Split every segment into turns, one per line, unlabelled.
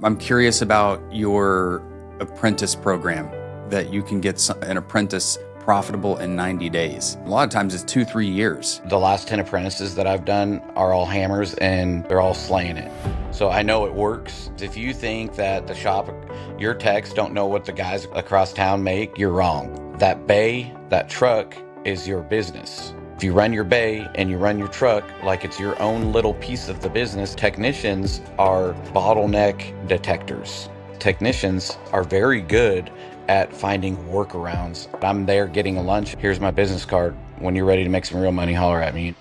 I'm curious about your apprentice program that you can get an apprentice profitable in 90 days. A lot of times it's 2-3 years.
The last 10 apprentices that I've done are all hammers and they're all slaying it. So I know it works. If you think that the shop, your techs don't know what the guys across town make, you're wrong. That bay, that truck is your business. If you run your bay and you run your truck like it's your own little piece of the business, technicians are bottleneck detectors. Technicians are very good at finding workarounds. I'm there getting a lunch. Here's my business card. When you're ready to make some real money, holler at me.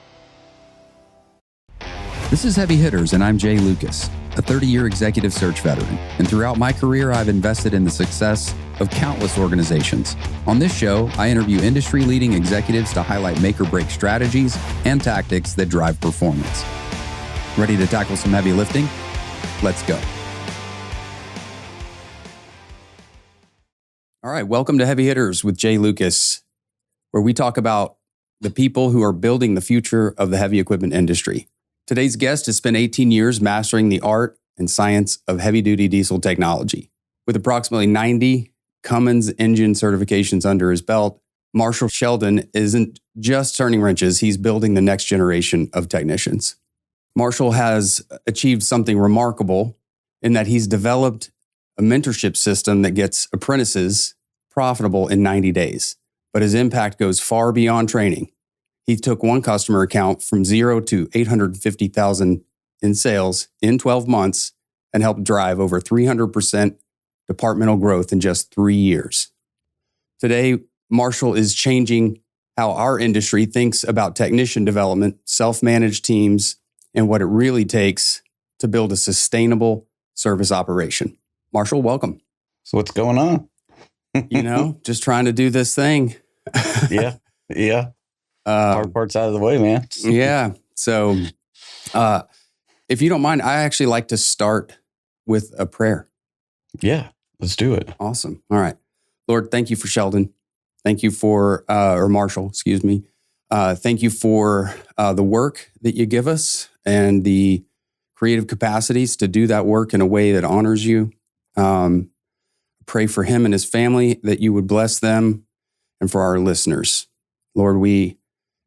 This is Heavy Hitters, and I'm Jay Lucas, a 30-year executive search veteran. And throughout my career, I've invested in the success of countless organizations. On this show, I interview industry-leading executives to highlight make-or-break strategies and tactics that drive performance. Ready to tackle some heavy lifting? Let's go. All right, welcome to Heavy Hitters with Jay Lucas, where we talk about the people who are building the future of the heavy equipment industry. Today's guest has spent 18 years mastering the art and science of heavy-duty diesel technology. With approximately 90 Cummins engine certifications under his belt, Marshall Sheldon isn't just turning wrenches, he's building the next generation of technicians. Marshall has achieved something remarkable in that he's developed a mentorship system that gets apprentices profitable in 90 days. But his impact goes far beyond training. He took one customer account from zero to $850,000 in sales in 12 months and helped drive over 300% departmental growth in just 3 years. Today, Marshall is changing how our industry thinks about technician development, self-managed teams, and what it really takes to build a sustainable service operation. Marshall, welcome.
So what's going on?
Just trying to do this thing.
Yeah. Hard part's out of the way, man.
Yeah. So if you don't mind, I actually like to start with a prayer.
Yeah, let's do it.
Awesome. All right. Lord, thank you for Sheldon. Thank you for, or Marshall, excuse me. Thank you for the work that you give us and the creative capacities to do that work in a way that honors you. Pray for him and his family, that you would bless them, and for our listeners. Lord, we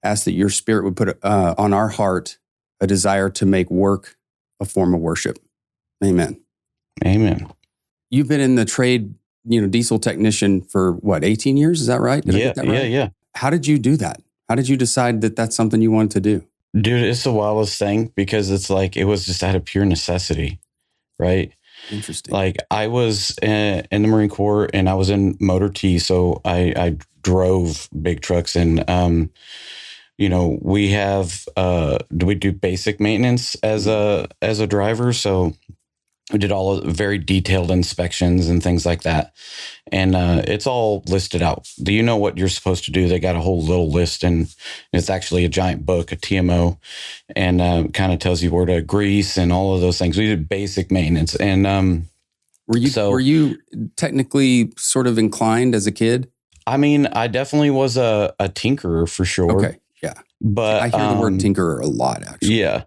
ask that your spirit would put on our heart a desire to make work a form of worship. Amen.
Amen.
You've been in the trade, diesel technician for what, 18 years? Is that right? Did I get that right?
Yeah.
How did you do that? How did you decide that that's something you wanted to do?
Dude, it's the wildest thing because it's like, it was just out of pure necessity, right?
Interesting.
Like I was in the Marine Corps and I was in motor T. So I drove big trucks and, we do basic maintenance as a driver. So we did all of very detailed inspections and things like that. And it's all listed out. Do you know what you're supposed to do? They got a whole little list and it's actually a giant book, a TMO, and kind of tells you where to grease and all of those things. We did basic maintenance. And
were you technically sort of inclined as a kid?
I mean, I definitely was a tinkerer for sure.
Okay. Yeah.
But
I hear the word tinkerer a lot, actually.
Yeah.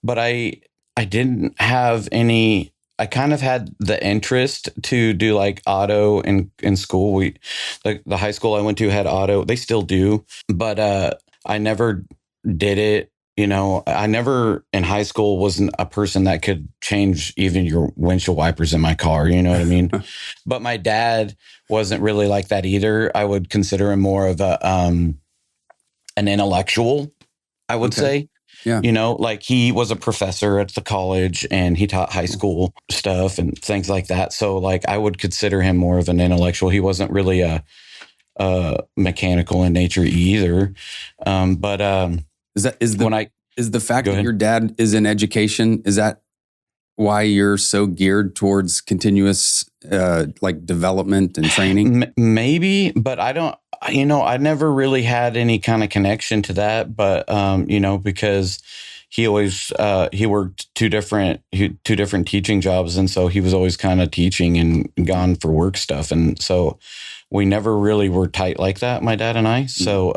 But I didn't have any, I kind of had the interest to do like auto in school. The high school I went to had auto. They still do, but I never did it. I never in high school wasn't a person that could change even your windshield wipers in my car. You know what I mean? But my dad wasn't really like that either. I would consider him more of an intellectual, I would say.
Yeah.
Like he was a professor at the college and he taught high school stuff and things like that. So like I would consider him more of an intellectual. He wasn't really a mechanical in nature either.
Is the fact that your dad is in education, is that why you're so geared towards continuous development and training?
Maybe, but I don't. I never really had any kind of connection to that, but because he always he worked two different teaching jobs, and so he was always kind of teaching and gone for work stuff, and so we never really were tight like that, my dad and I. So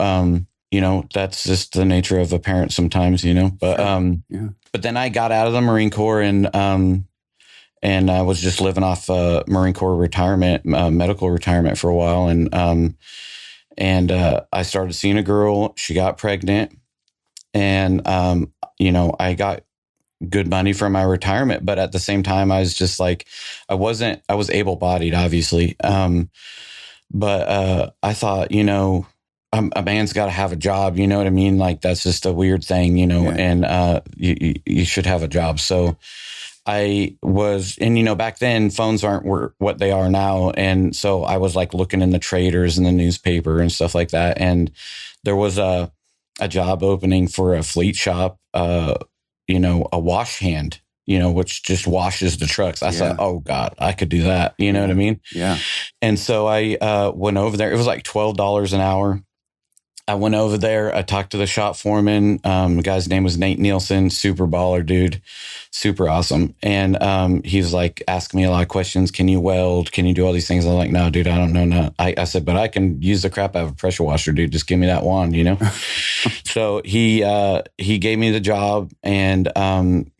that's just the nature of a parent sometimes, but but then I got out of the Marine Corps and and I was just living off Marine Corps retirement, medical retirement for a while. And I started seeing a girl. She got pregnant, and I got good money from my retirement, but at the same time, I was just like, I was able-bodied, obviously. But I thought, a man's got to have a job, you know what I mean? Like, that's just a weird thing, and you should have a job. So I was, and back then phones aren't what they are now. And so I was like looking in the traders and the newspaper and stuff like that. And there was a job opening for a fleet shop, a wash hand, which just washes the trucks. I thought, oh God, I could do that. You know what I mean?
Yeah.
And so I went over there. It was like $12 an hour. I went over there. I talked to the shop foreman. The guy's name was Nate Nielsen, super baller dude, super awesome. And he was like asking me a lot of questions. Can you weld? Can you do all these things? I'm like, no, dude, I don't know. No. I said, but I can use the crap out of a pressure washer, dude. Just give me that wand, So he gave me the job, and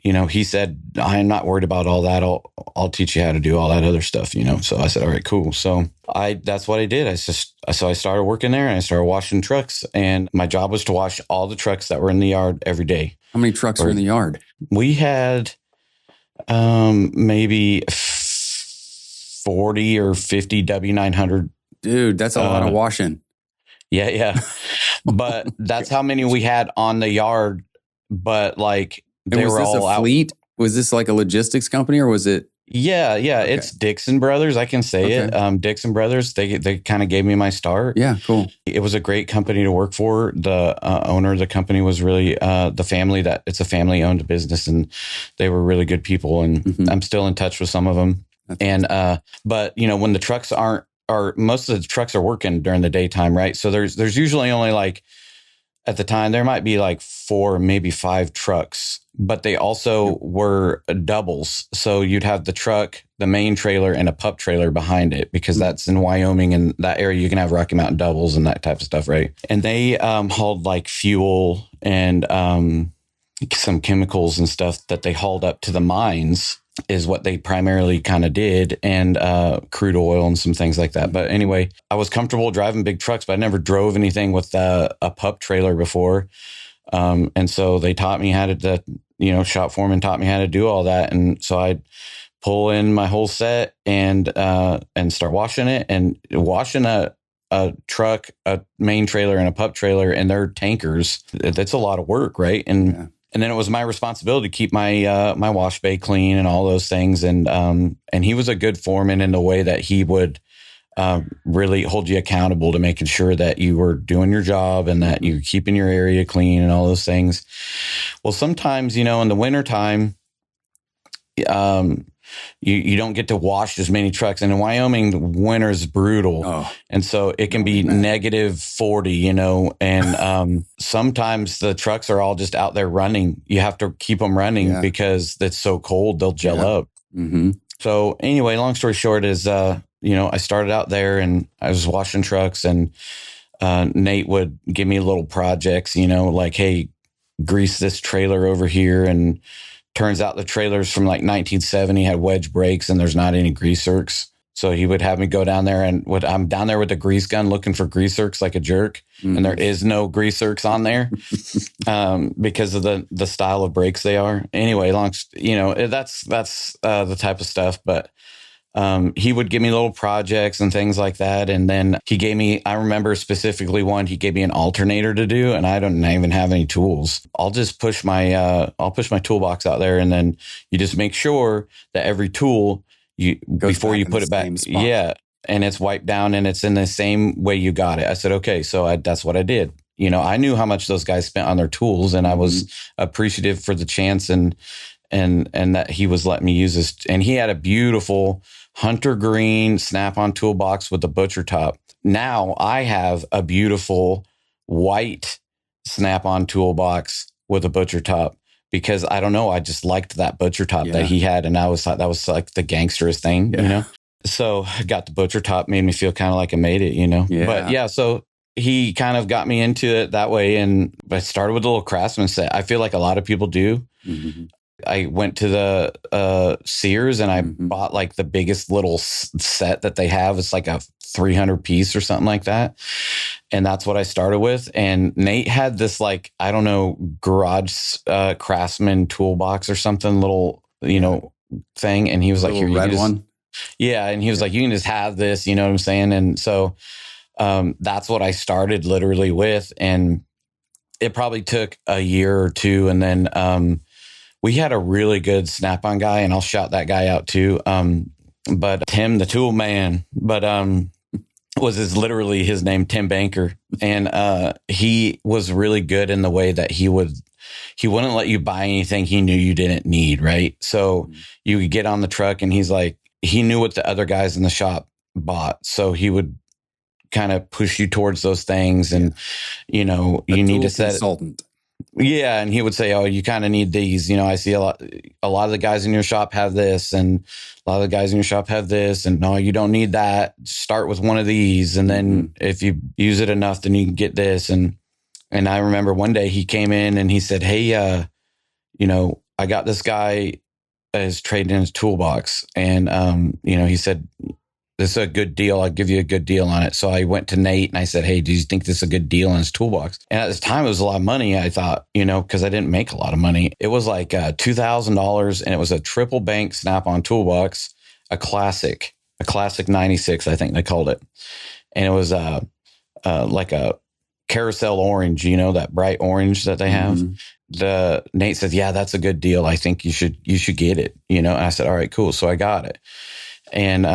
he said, I'm not worried about all that. I'll teach you how to do all that other stuff, So I said, all right, cool. So that's what I did. I started working there, and I started washing trucks, and my job was to wash all the trucks that were in the yard every day.
How many trucks were in the yard?
We had maybe 40 or 50 W900.
Dude, that's a lot of washing.
Yeah. But that's how many we had on the yard. But like, they were all out.
Fleet? Was this like a logistics company, or was it?
Yeah. Okay. It's Dixon Brothers. I can say it. Dixon Brothers. They kind of gave me my start.
Yeah, cool.
It was a great company to work for. The owner of the company was really the family it's a family owned business, and they were really good people. And I'm still in touch with some of them. But when the trucks most of the trucks are working during the daytime, right? So there's usually only like, at the time, there might be like 4, maybe 5 trucks, but they also were doubles. So you'd have the truck, the main trailer, and a pup trailer behind it, because that's in Wyoming, and that area you can have Rocky Mountain doubles and that type of stuff, right? And they hauled like fuel and some chemicals and stuff that they hauled up to the mines, is what they primarily kind of did, and crude oil and some things like that. But anyway, I was comfortable driving big trucks, but I never drove anything with a pup trailer before. And so they taught me how to, shop foreman taught me how to do all that. And so I'd pull in my whole set and start washing it, and washing a truck, a main trailer, and a pup trailer, and their tankers. That's a lot of work, right? And then it was my responsibility to keep my my wash bay clean and all those things. And he was a good foreman in the way that he would really hold you accountable to making sure that you were doing your job and that you're keeping your area clean and all those things. Well, sometimes, in the wintertime, you don't get to wash as many trucks. And in Wyoming, the winter is brutal. Oh, and so it can be negative 40, and sometimes the trucks are all just out there running. You have to keep them running because it's so cold, they'll gel up. Mm-hmm. So anyway, long story short is, I started out there and I was washing trucks, and Nate would give me little projects, like, hey, grease this trailer over here. And turns out the trailers from like 1970 had wedge brakes, and there's not any grease zerks. So he would have me go down there, and I'm down there with the grease gun looking for grease zerks like a jerk. Mm-hmm. And there is no grease zerks on there because of the style of brakes they are. Anyway, that's the type of stuff. But he would give me little projects and things like that. And then I remember specifically one, he gave me an alternator to do, and I don't even have any tools. I'll just push my toolbox out there, and then you just make sure that every tool before you put it back. Yeah. And it's wiped down, and it's in the same way you got it. I said, okay. So that's what I did. I knew how much those guys spent on their tools, and I was appreciative for the chance and that he was letting me use this. And he had a beautiful hunter green snap-on toolbox with a butcher top. Now I have a beautiful white snap-on toolbox with a butcher top, because I don't know, I just liked that butcher top that he had, and I always thought that was like the gangsterest thing, So I got the butcher top, made me feel kind of like I made it, Yeah. But so he kind of got me into it that way, and I started with a little craftsman set. I feel like a lot of people do. Mm-hmm. I went to the Sears and I bought like the biggest little set that they have. It's like a 300 piece or something like that. And that's what I started with. And Nate had this, like, I don't know, garage craftsman toolbox or something, little, thing. And he was like, here, you
red one.
Yeah. And he was like, you can just have this, you know what I'm saying? And so that's what I started literally with. And it probably took a year or two. And then we had a really good Snap-on guy, and I'll shout that guy out too. But Tim, the tool man, was literally his name, Tim Banker. And he was really good in the way that he wouldn't let you buy anything he knew you didn't need. Right. So you could get on the truck and he's like, he knew what the other guys in the shop bought. So he would kind of push you towards those things. And, you need to set
consultant.
Yeah. And he would say, oh, you kind of need these. I see a lot of the guys in your shop have this, and a lot of the guys in your shop have this. And no, you don't need that. Start with one of these. And then if you use it enough, then you can get this. And I remember one day he came in and he said, hey, I got this guy is trading in his toolbox. And, he said, this is a good deal. I'll give you a good deal on it. So I went to Nate and I said, hey, do you think this is a good deal on his toolbox? And at this time, it was a lot of money. I thought, because I didn't make a lot of money. It was like $2,000, and it was a triple bank Snap-on toolbox, a classic 96, I think they called it. And it was like a carousel orange, that bright orange that they have. Nate said, yeah, that's a good deal. I think you should get it, And I said, all right, cool. So I got it. And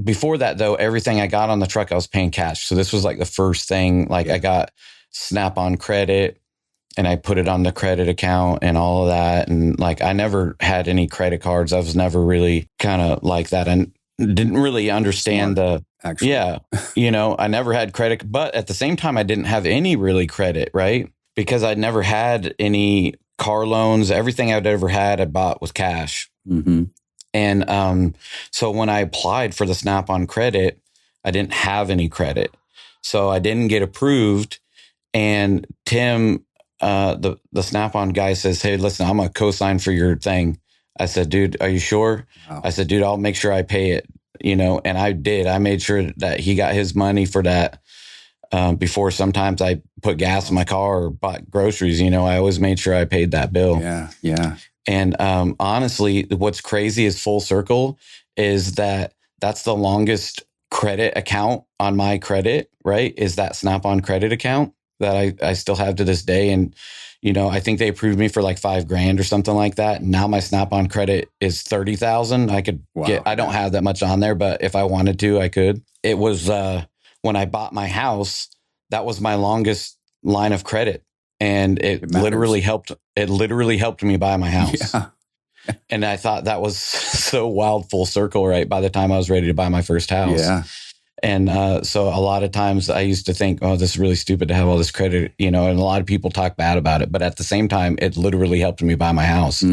before that, though, everything I got on the truck, I was paying cash. So this was like the first thing. Like I got Snap-on credit, and I put it on the credit account and all of that. And like I never had any credit cards. I was never really kind of like that, and didn't really understand actually. Yeah, I never had credit, but at the same time, I didn't have any really credit, right? Because I'd never had any car loans. Everything I'd ever had, I bought with cash. And so when I applied for the Snap-on credit, I didn't have any credit. So I didn't get approved. And Tim, the Snap-on guy, says, hey, listen, I'm going to co-sign for your thing. I said, dude, are you sure? Wow. I said, dude, I'll make sure I pay it, and I did. I made sure that he got his money for that. Before sometimes I put gas in my car or bought groceries, I always made sure I paid that bill.
Yeah.
And honestly, what's crazy is full circle is that's the longest credit account on my credit, right? Is that Snap-on credit account that I still have to this day. And, I think they approved me for like $5,000 or something like that. And now my Snap-on credit is 30,000. I could I don't have that much on there, but if I wanted to, I could. It was when I bought my house, that was my longest line of credit. And it literally helped me buy my house. Yeah. And I thought that was so wild, full circle, right? By the time I was ready to buy my first house.
Yeah.
And so a lot of times I used to think, oh, this is really stupid to have all this credit, and a lot of people talk bad about it. But at the same time, it literally helped me buy my house.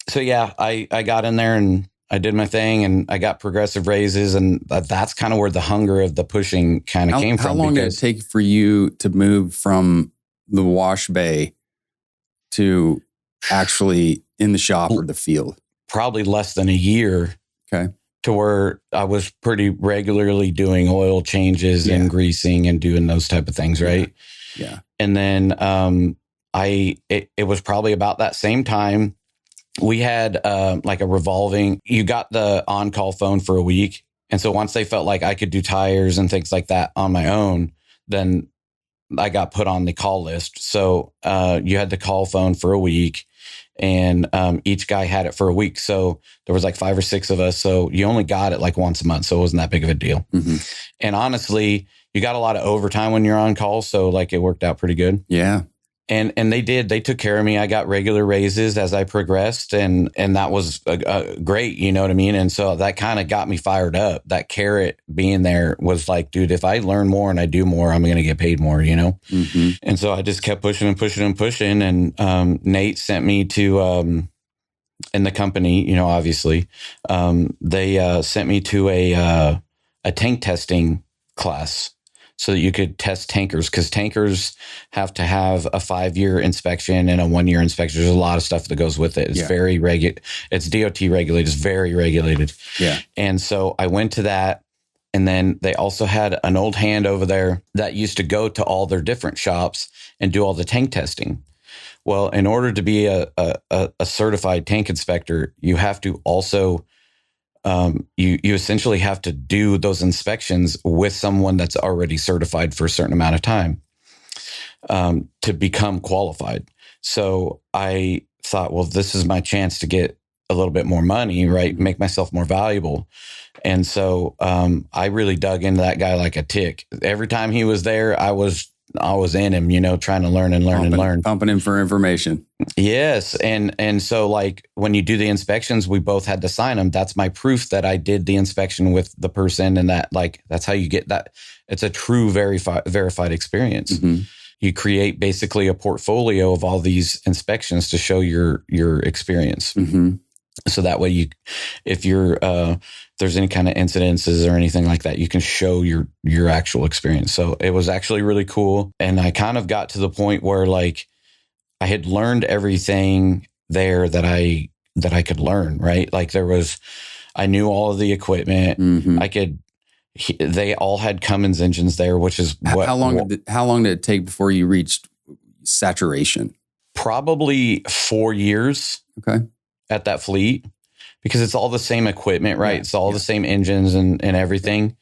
So yeah, I got in there and I did my thing, and I got progressive raises, and that's kind of where the hunger of the pushing kind of came from.
How long did it take for you to move from the wash bay to actually in the shop or the field?
Probably less than a year.
Okay.
To where I was pretty regularly doing oil changes and greasing and doing those type of things, right?
Yeah.
And then it was probably about that same time we had like a revolving, you got the on-call phone for a week. And so once they felt like I could do tires and things like that on my own, then I got put on the call list. So you had the call phone for a week, and each guy had it for a week. So there was like 5 or 6 of us. So you only got it like once a month. So it wasn't that big of a deal. And honestly, you got a lot of overtime when you're on call. So like it worked out pretty good.
Yeah.
And they took care of me. I got regular raises as I progressed, and that was great. You know what I mean? And so that kind of got me fired up. That carrot being there was like, dude, if I learn more and I do more, I'm going to get paid more, And so I just kept pushing and pushing and pushing. And Nate sent me to, in the company, obviously, they sent me to a tank testing class. so that you could test tankers, because tankers have to have a 5-year inspection and a 1-year inspection. There's a lot of stuff that goes with it. It's very it's DOT regulated. It's very regulated.
Yeah.
And so I went to that. And then they also had an old hand over there that used to go to all their different shops and do all the tank testing. Well, in order to be a certified tank inspector, you have to also you essentially have to do those inspections with someone that's already certified for a certain amount of time to become qualified. So I thought, well, this is my chance to get a little bit more money, right? Make myself more valuable. And so I really dug into that guy like a tick. Every time he was there, I was in him, you know, trying to learn and learn.
Pumping him for information.
Yes. And so like when you do the inspections, we both had to sign them. That's my proof that I did the inspection with the person, and that like, that's how you get that. It's a true verified experience. Mm-hmm. You create basically a portfolio of all these inspections to show your experience. Mm-hmm. So that way if there's any kind of incidences or anything like that, you can show your actual experience. So it was actually really cool. And I kind of got to the point where like I had learned everything there that I could learn, right? Like I knew all of the equipment. Mm-hmm. They all had Cummins engines there, which is
how long did it take before you reached saturation?
Probably 4 years.
Okay. At
that fleet, because it's all the same equipment, right? Yeah, it's all the same engines and everything.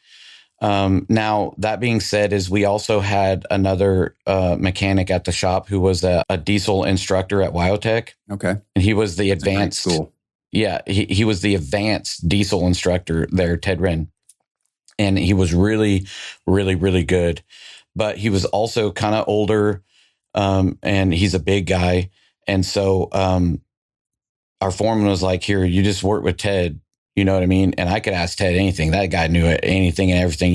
Now, that being said, is we also had another mechanic at the shop who was a diesel instructor at Wyotech.
Okay.
And he was the advanced school. Yeah. He was the advanced diesel instructor there, Ted Wren. And he was really, really, really good. But he was also kind of older, and he's a big guy. And so, our foreman was like, here, you just work with Ted. You know what I mean? And I could ask Ted anything. That guy knew anything and everything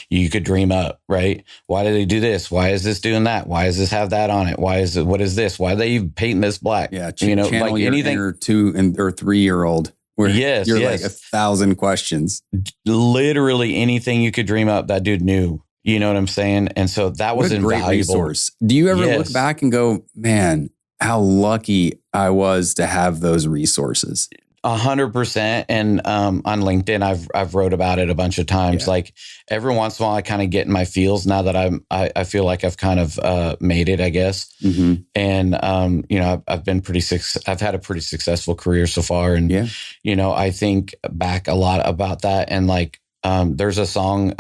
you could dream up, right? Why do they do this? Why is this doing that? Why does this have that on it? What is this? Why are they even painting this black?
Yeah.
You know,
like anything. Or 2 or 3 year old. Where you're like 1,000 questions.
Literally anything you could dream up, that dude knew. You know what I'm saying? And so that was invaluable.
Great resource. Do you ever look back and go, man, how lucky I was to have those resources?
100%. And on LinkedIn, I've wrote about it a bunch of times. Yeah. Like every once in a while, I kind of get in my feels now that I feel like I've kind of made it, I guess. Mm-hmm. And you know, I've had a pretty successful career so far. And you know, I think back a lot about that. And like there's a song.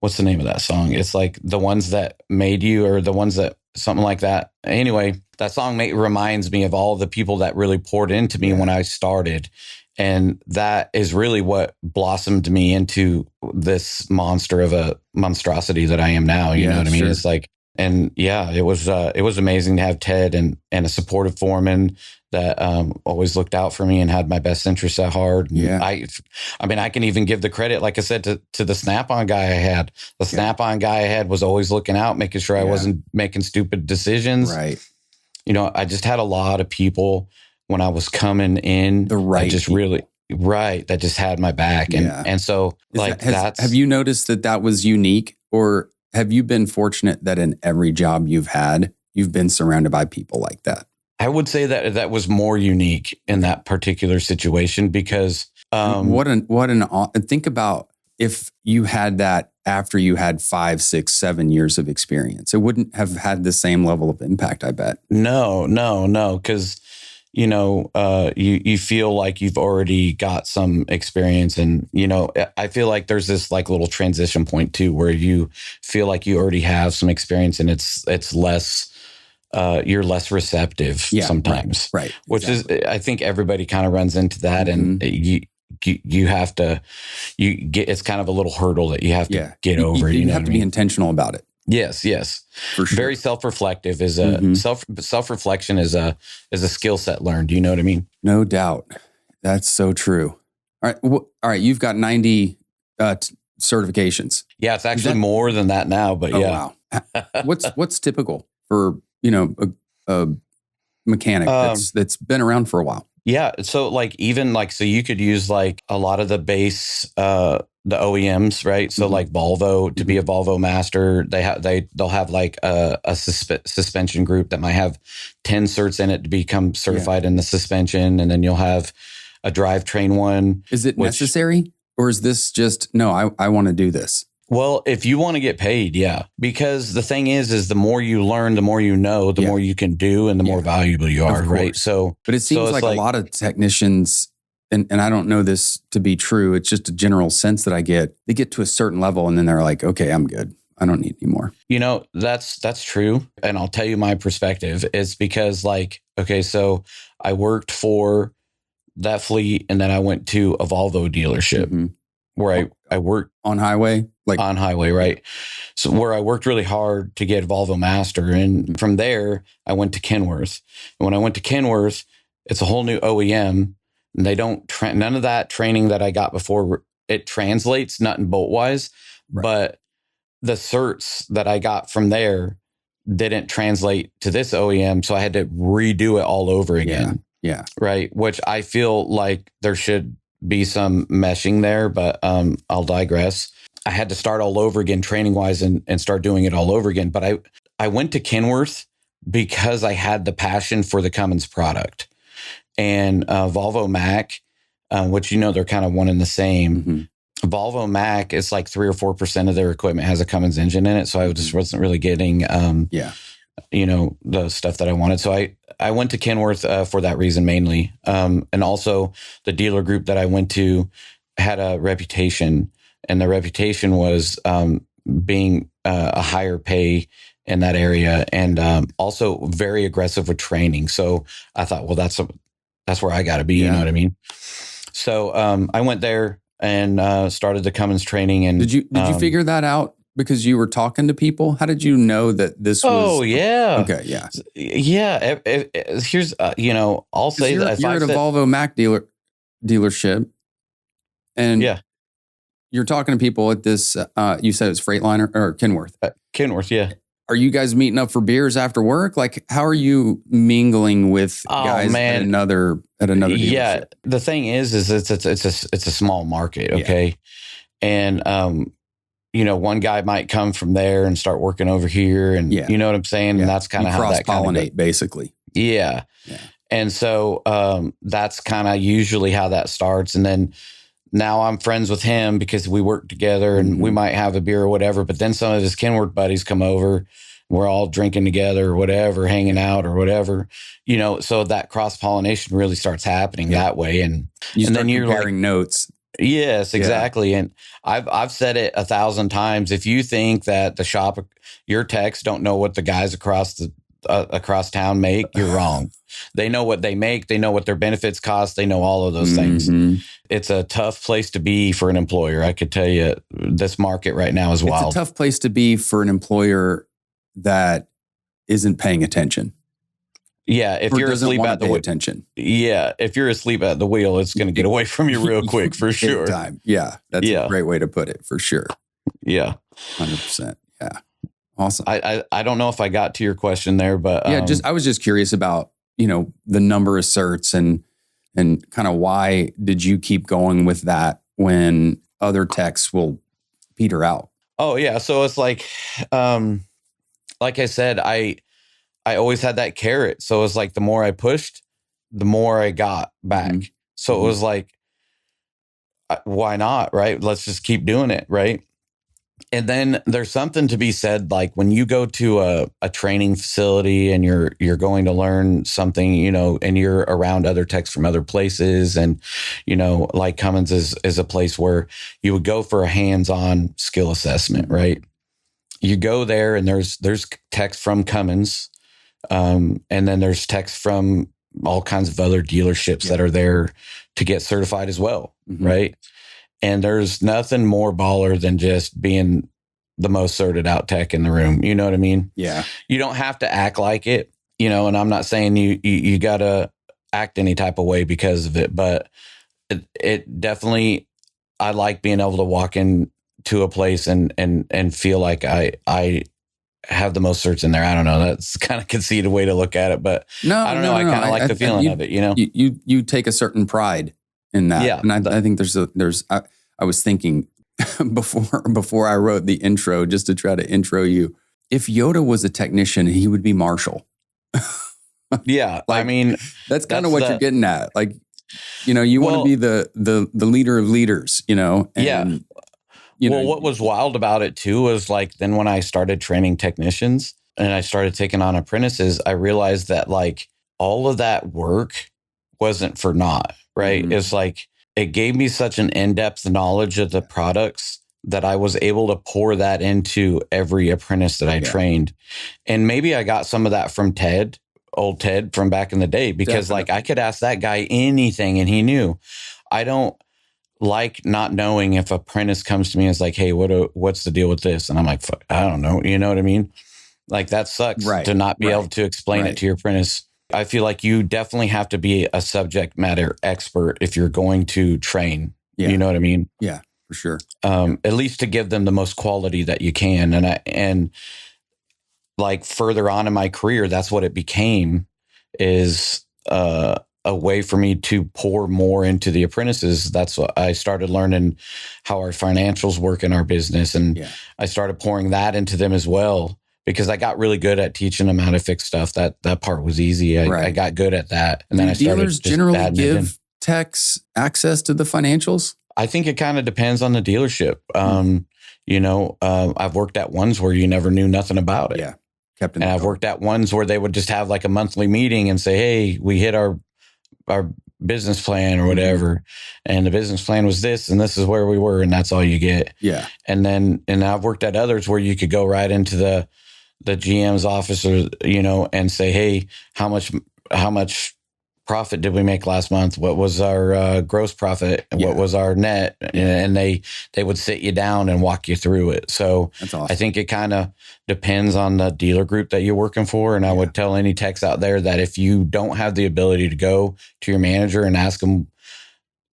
What's the name of that song? It's like The Ones That Made You, or The Ones That, something like that. Anyway, that song reminds me of all the people that really poured into me when I started. And that is really what blossomed me into this monstrosity that I am now. You know what I mean? Sure. It's like, and it was amazing to have Ted and a supportive foreman that always looked out for me and had my best interests at heart. Yeah. I mean, I can even give the credit, like I said, to the Snap-on guy I had. The Snap-on guy I had was always looking out, making sure I wasn't making stupid decisions.
Right.
You know, I just had a lot of people when I was coming in. That just had my back. And so
have you noticed that was unique, or have you been fortunate that in every job you've had, you've been surrounded by people like that?
I would say that was more unique in that particular situation, because think about if you had that after you had 5, 6, 7 years of experience, it wouldn't have had the same level of impact, I bet. No. Because, you know, you feel like you've already got some experience, and, you know, I feel like there's this like little transition point too, where you feel like you already have some experience, and it's less, you're less receptive sometimes.
Right.
Which is, I think everybody kind of runs into that. Mm-hmm. And you have to, it's kind of a little hurdle that you have to get over.
You have to be intentional about it.
Yes. For sure. Very self-reflective is self-reflection is a skill set learned. You know what I mean?
No doubt. That's so true. All right. You've got 90 certifications.
Yeah. It's actually more than that now, but
wow. What's typical for, you know, a mechanic that's been around for a while?
Yeah. So like even like, so you could use like a lot of the base, the OEMs, right? So like Volvo, to be a Volvo master, they'll have like a suspension group that might have 10 certs in it to become certified in the suspension. And then you'll have a drivetrain one.
Is it necessary, or is this just, no, I want to do this?
Well, if you want to get paid, yeah. Because the thing is the more you learn, the more you know, the more you can do, and the more valuable you are, right? So,
but it seems like a lot of technicians, and I don't know this to be true, it's just a general sense that I get, they get to a certain level and then they're like, okay, I'm good. I don't need any more.
You know, that's true. And I'll tell you my perspective. It's because like, okay, so I worked for that fleet and then I went to a Volvo dealership where I worked
on highway,
right? So where I worked really hard to get Volvo Master. And from there, I went to Kenworth. And when I went to Kenworth, it's a whole new OEM. And they don't, none of that training that I got before, it translates nut and bolt wise, but the certs that I got from there didn't translate to this OEM. So I had to redo it all over again.
Yeah.
Right. Which I feel like there should be some meshing there, but I'll digress. I had to start all over again training wise and start doing it all over again. But I went to Kenworth because I had the passion for the Cummins product. And Volvo Mac, which, you know, they're kind of one and the same. Volvo Mac is like 3 or 4% of their equipment has a Cummins engine in it. So I just wasn't really getting, you know, the stuff that I wanted. So I went to Kenworth for that reason mainly. And also the dealer group that I went to had a reputation, and the reputation was being a higher pay in that area, and also very aggressive with training. So I thought, well, that's where I got to be. You know what I mean? So I went there and started the Cummins training. And
did you figure that out because you were talking to people? How did you know that this was?
Oh yeah.
Okay. Yeah.
Yeah. Here's you know, I'll say that
you're at a Volvo Mac dealership, and you're talking to people at this. You said it's Freightliner or Kenworth.
Kenworth. Yeah.
Are you guys meeting up for beers after work? Like, how are you mingling with guys at another dealership?
Yeah, the thing is it's a small market, okay, and you know, one guy might come from there and start working over here, and you know what I'm saying, and that's kind of how that
cross-pollinate, basically.
Yeah, and so that's kind of usually how that starts, and then. Now I'm friends with him because we work together and we might have a beer or whatever. But then some of his Kenworth buddies come over. We're all drinking together or whatever, hanging out or whatever, you know. So that cross pollination really starts happening that way, and
then you're comparing notes.
Yes, exactly. And I've said it 1,000 times. If you think that the shop, your techs don't know what the guys across town make, you're wrong. They know what they make. They know what their benefits cost. They know all of those things. It's a tough place to be for an employer. I could tell you this market right now is wild.
It's a tough place to be for an employer that isn't paying attention.
Yeah. If you're asleep at the wheel, if you're asleep at the wheel, it's going to get away from you real quick for sure.
Time. Yeah. That's a great way to put it for sure.
Yeah.
100%. Yeah. Awesome.
I don't know if I got to your question there, but
I was just curious about, you know, the number of certs and kind of why did you keep going with that when other techs will peter out?
Oh yeah. So it's like I said, I always had that carrot. So it's like, the more I pushed, the more I got back. So it was like, why not? Right. Let's just keep doing it. Right. And then there's something to be said, like when you go to a training facility and you're going to learn something, you know, and you're around other techs from other places, and, you know, like Cummins is a place where you would go for a hands-on skill assessment, right? You go there and there's techs from Cummins, and then there's techs from all kinds of other dealerships that are there to get certified as well, right? And there's nothing more baller than just being the most certed out tech in the room. You know what I mean?
Yeah.
You don't have to act like it, you know, and I'm not saying you got to act any type of way because of it, but it definitely, I like being able to walk into a place and feel like I have the most certs in there. I don't know. That's kind of conceited way to look at it, but I don't know. I kind of like the feeling of it,
You take a certain pride in that.
Yeah.
And I think I was thinking before I wrote the intro, just to try to intro you, if Yoda was a technician, he would be Marshall.
Yeah. I mean,
that's kind of what you're getting at. Like, you want to be the leader of leaders, and,
what was wild about it too was like, then when I started training technicians and I started taking on apprentices, I realized that like all of that work wasn't for naught, right?
Mhm.
It's like, it gave me such an in-depth knowledge of the products that I was able to pour that into every apprentice that I trained. And maybe I got some of that from old Ted from back in the day, because like I could ask that guy anything and he knew. I don't like not knowing if a apprentice comes to me and is like, hey, what's the deal with this? And I'm like, fuck, I don't know. You know what I mean? Like that sucks to not be able to explain it to your apprentice. I feel like you definitely have to be a subject matter expert if you're going to train. You know what I mean?
Yeah, for sure.
At least to give them the most quality that you can. And like further on in my career, that's what it became, is a way for me to pour more into the apprentices. That's what I started learning, how our financials work in our business. And I started pouring that into them as well, because I got really good at teaching them how to fix stuff. That part was easy. I got good at that. And then I started
dealers generally give techs access to the financials?
I think it kind of depends on the dealership. I've worked at ones where you never knew nothing about it.
Yeah.
And I've worked at ones where they would just have like a monthly meeting and say, hey, we hit our business plan or whatever. And the business plan was this, and this is where we were. And that's all you get.
Yeah.
And I've worked at others where you could go right into the GM's office, or, and say, hey, how much profit did we make last month? What was our gross profit? What was our net? And they would sit you down and walk you through it. So
that's awesome.
I think it kind of depends on the dealer group that you're working for. And I would tell any techs out there that if you don't have the ability to go to your manager and ask them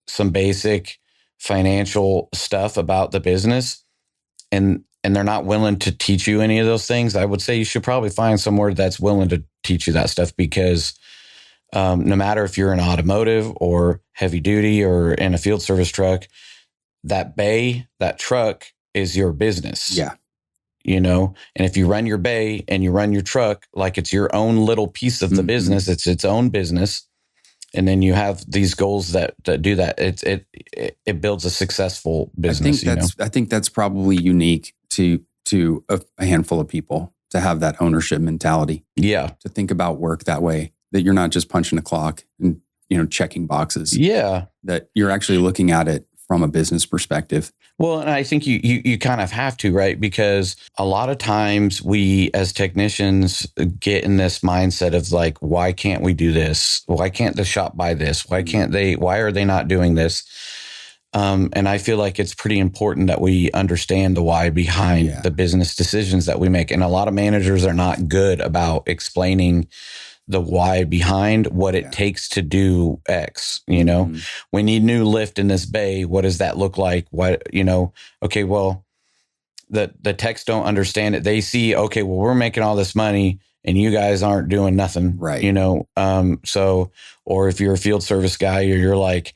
some basic financial stuff about the business, and they're not willing to teach you any of those things, I would say you should probably find somewhere that's willing to teach you that stuff, because no matter if you're in automotive or heavy duty or in a field service truck, that truck is your business.
Yeah.
And if you run your bay and you run your truck like it's your own little piece of the business, it's its own business. And then you have these goals that do that. It builds a successful business.
I think that's probably unique to a handful of people, to have that ownership mentality.
Yeah.
To think about work that way, that you're not just punching a clock and, checking boxes.
Yeah.
That you're actually looking at it from a business perspective.
Well, and I think you kind of have to, right? Because a lot of times we as technicians get in this mindset of like, why can't we do this? Why can't the shop buy this? Why are they not doing this? And I feel like it's pretty important that we understand the why behind the business decisions that we make. And a lot of managers are not good about explaining the why behind what it takes to do X. We need new lift in this bay. What does that look like? Okay, well, the techs don't understand it. They see, okay, well, we're making all this money and you guys aren't doing nothing.
Right.
Or if you're a field service guy, you're like,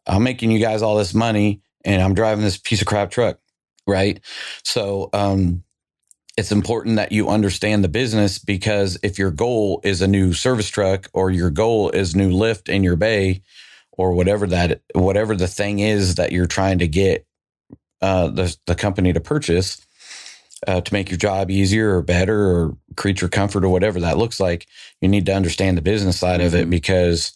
I'm making you guys all this money and I'm driving this piece of crap truck. Right. So, it's important that you understand the business, because if your goal is a new service truck, or your goal is new lift in your bay, or whatever the thing is that you're trying to get the company to purchase to make your job easier or better or creature comfort or whatever that looks like, you need to understand the business side of it. Because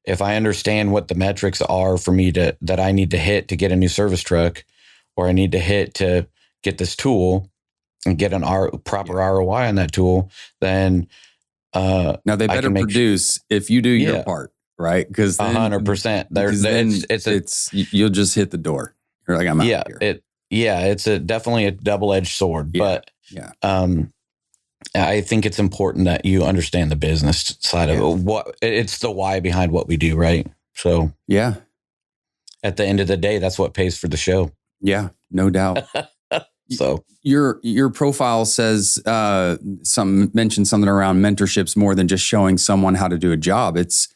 if I understand what the metrics are for me that I need to hit to get a new service truck, or I need to hit to get this tool and get an proper ROI on that tool, then
now they better produce if you do your part, right? Because
100%.
You'll just hit the door. You're like, I'm out of here.
It's definitely a double-edged sword. But I think it's important that you understand the business side of it. It's the why behind what we do, right? So at the end of the day, that's what pays for the show.
Yeah, no doubt.
So
your profile says mentions something around mentorships more than just showing someone how to do a job. It's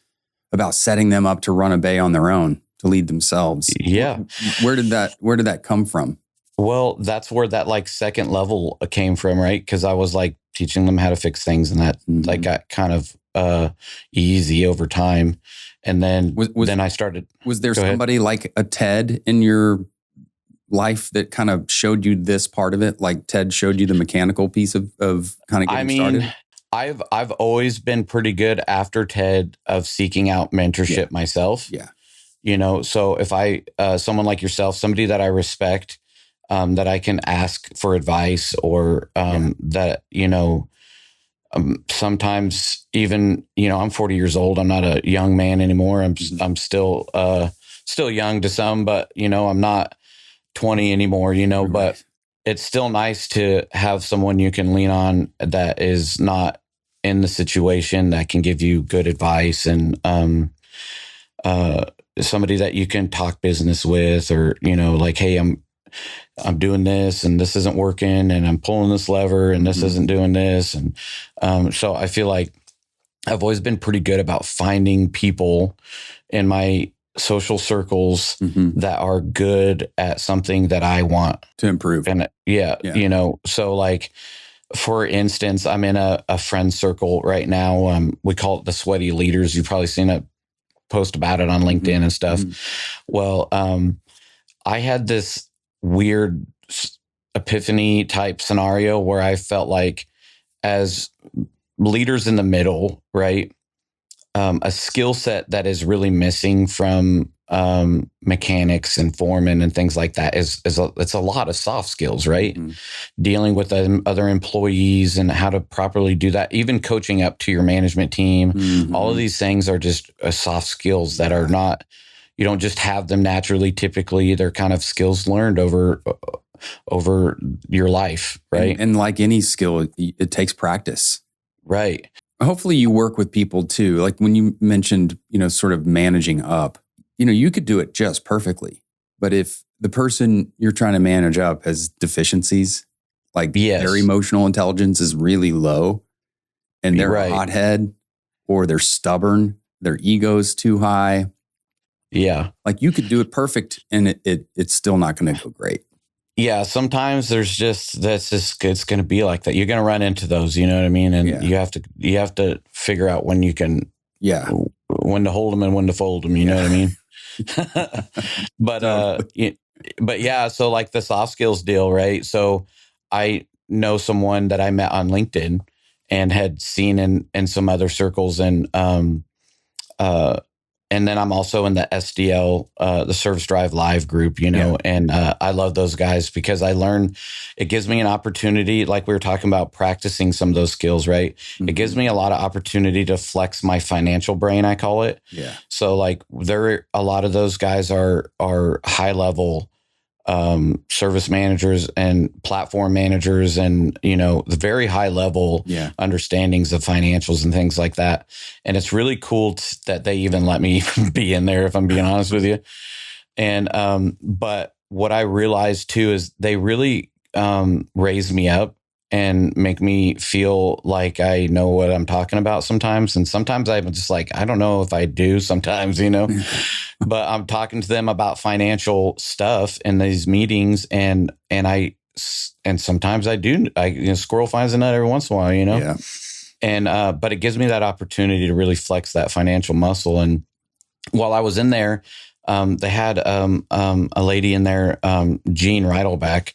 about setting them up to run a bay on their own, to lead themselves.
Yeah.
Where did that come from?
Well, that's where that like second level came from, right? Because I was like teaching them how to fix things, and that like got kind of easy over time. And then then I started. Was
there somebody like a Ted in your life that kind of showed you this part of it? Like Ted showed you the mechanical piece of kind of getting started?
I've always been pretty good after Ted of seeking out mentorship myself.
Yeah.
You know, so if I someone like yourself, somebody that I respect, that I can ask for advice, or that, you know, sometimes even, you know, I'm 40 years old. I'm not a young man anymore. I'm still young to some, but, you know, I'm not 20 anymore, you know, but it's still nice to have someone you can lean on that is not in the situation, that can give you good advice, and somebody that you can talk business with, or, you know, like, hey, I'm doing this and this isn't working, and I'm pulling this lever and this isn't doing this. And so I feel like I've always been pretty good about finding people in my social circles that are good at something that I want
to improve.
And you know, so like, for instance, I'm in a friend circle right now. We call it the Sweaty Leaders. You've probably seen a post about it on LinkedIn and stuff. Well, I had this weird epiphany type scenario where I felt like, as leaders in the middle, right? A skill set that is really missing from mechanics and foremen and things like that it's a lot of soft skills, right? Dealing with other employees and how to properly do that, even coaching up to your management team. All of these things are just soft skills that are not, you don't just have them naturally. Typically, they're kind of skills learned over your life, right?
And like any skill, it takes practice.
Right.
Hopefully you work with people too. Like when you mentioned, you know, sort of managing up, you know, you could do it just perfectly. But if the person you're trying to manage up has deficiencies, like their emotional intelligence is really low, and they're a hothead, or they're stubborn, their ego's too high.
Yeah.
Like you could do it perfect, and it's still not going to go great.
Yeah, sometimes it's going to be like that. You're going to run into those, you know what I mean? And you have to figure out when you can, when to hold them and when to fold them, you know what I mean? But yeah, so like the soft skills deal, right? So I know someone that I met on LinkedIn and had seen in some other circles, and then I'm also in the SDL, the Service Drive Live group, you know, and I love those guys because I learn, it gives me an opportunity, like we were talking about practicing some of those skills, right? It gives me a lot of opportunity to flex my financial brain, I call it.
Yeah.
So like a lot of those guys are high level service managers and platform managers, and, you know, the very high level understandings of financials and things like that. And it's really cool that they even let me be in there, if I'm being honest with you. And, but what I realized too is they really raise me up and make me feel like I know what I'm talking about sometimes. And sometimes I'm just like, I don't know if I do sometimes, you know, but I'm talking to them about financial stuff in these meetings, and sometimes I do, squirrel finds a nut every once in a while, you know?
Yeah. And,
but it gives me that opportunity to really flex that financial muscle. And while I was in there, they had a lady in there, Jean Reidelbeck.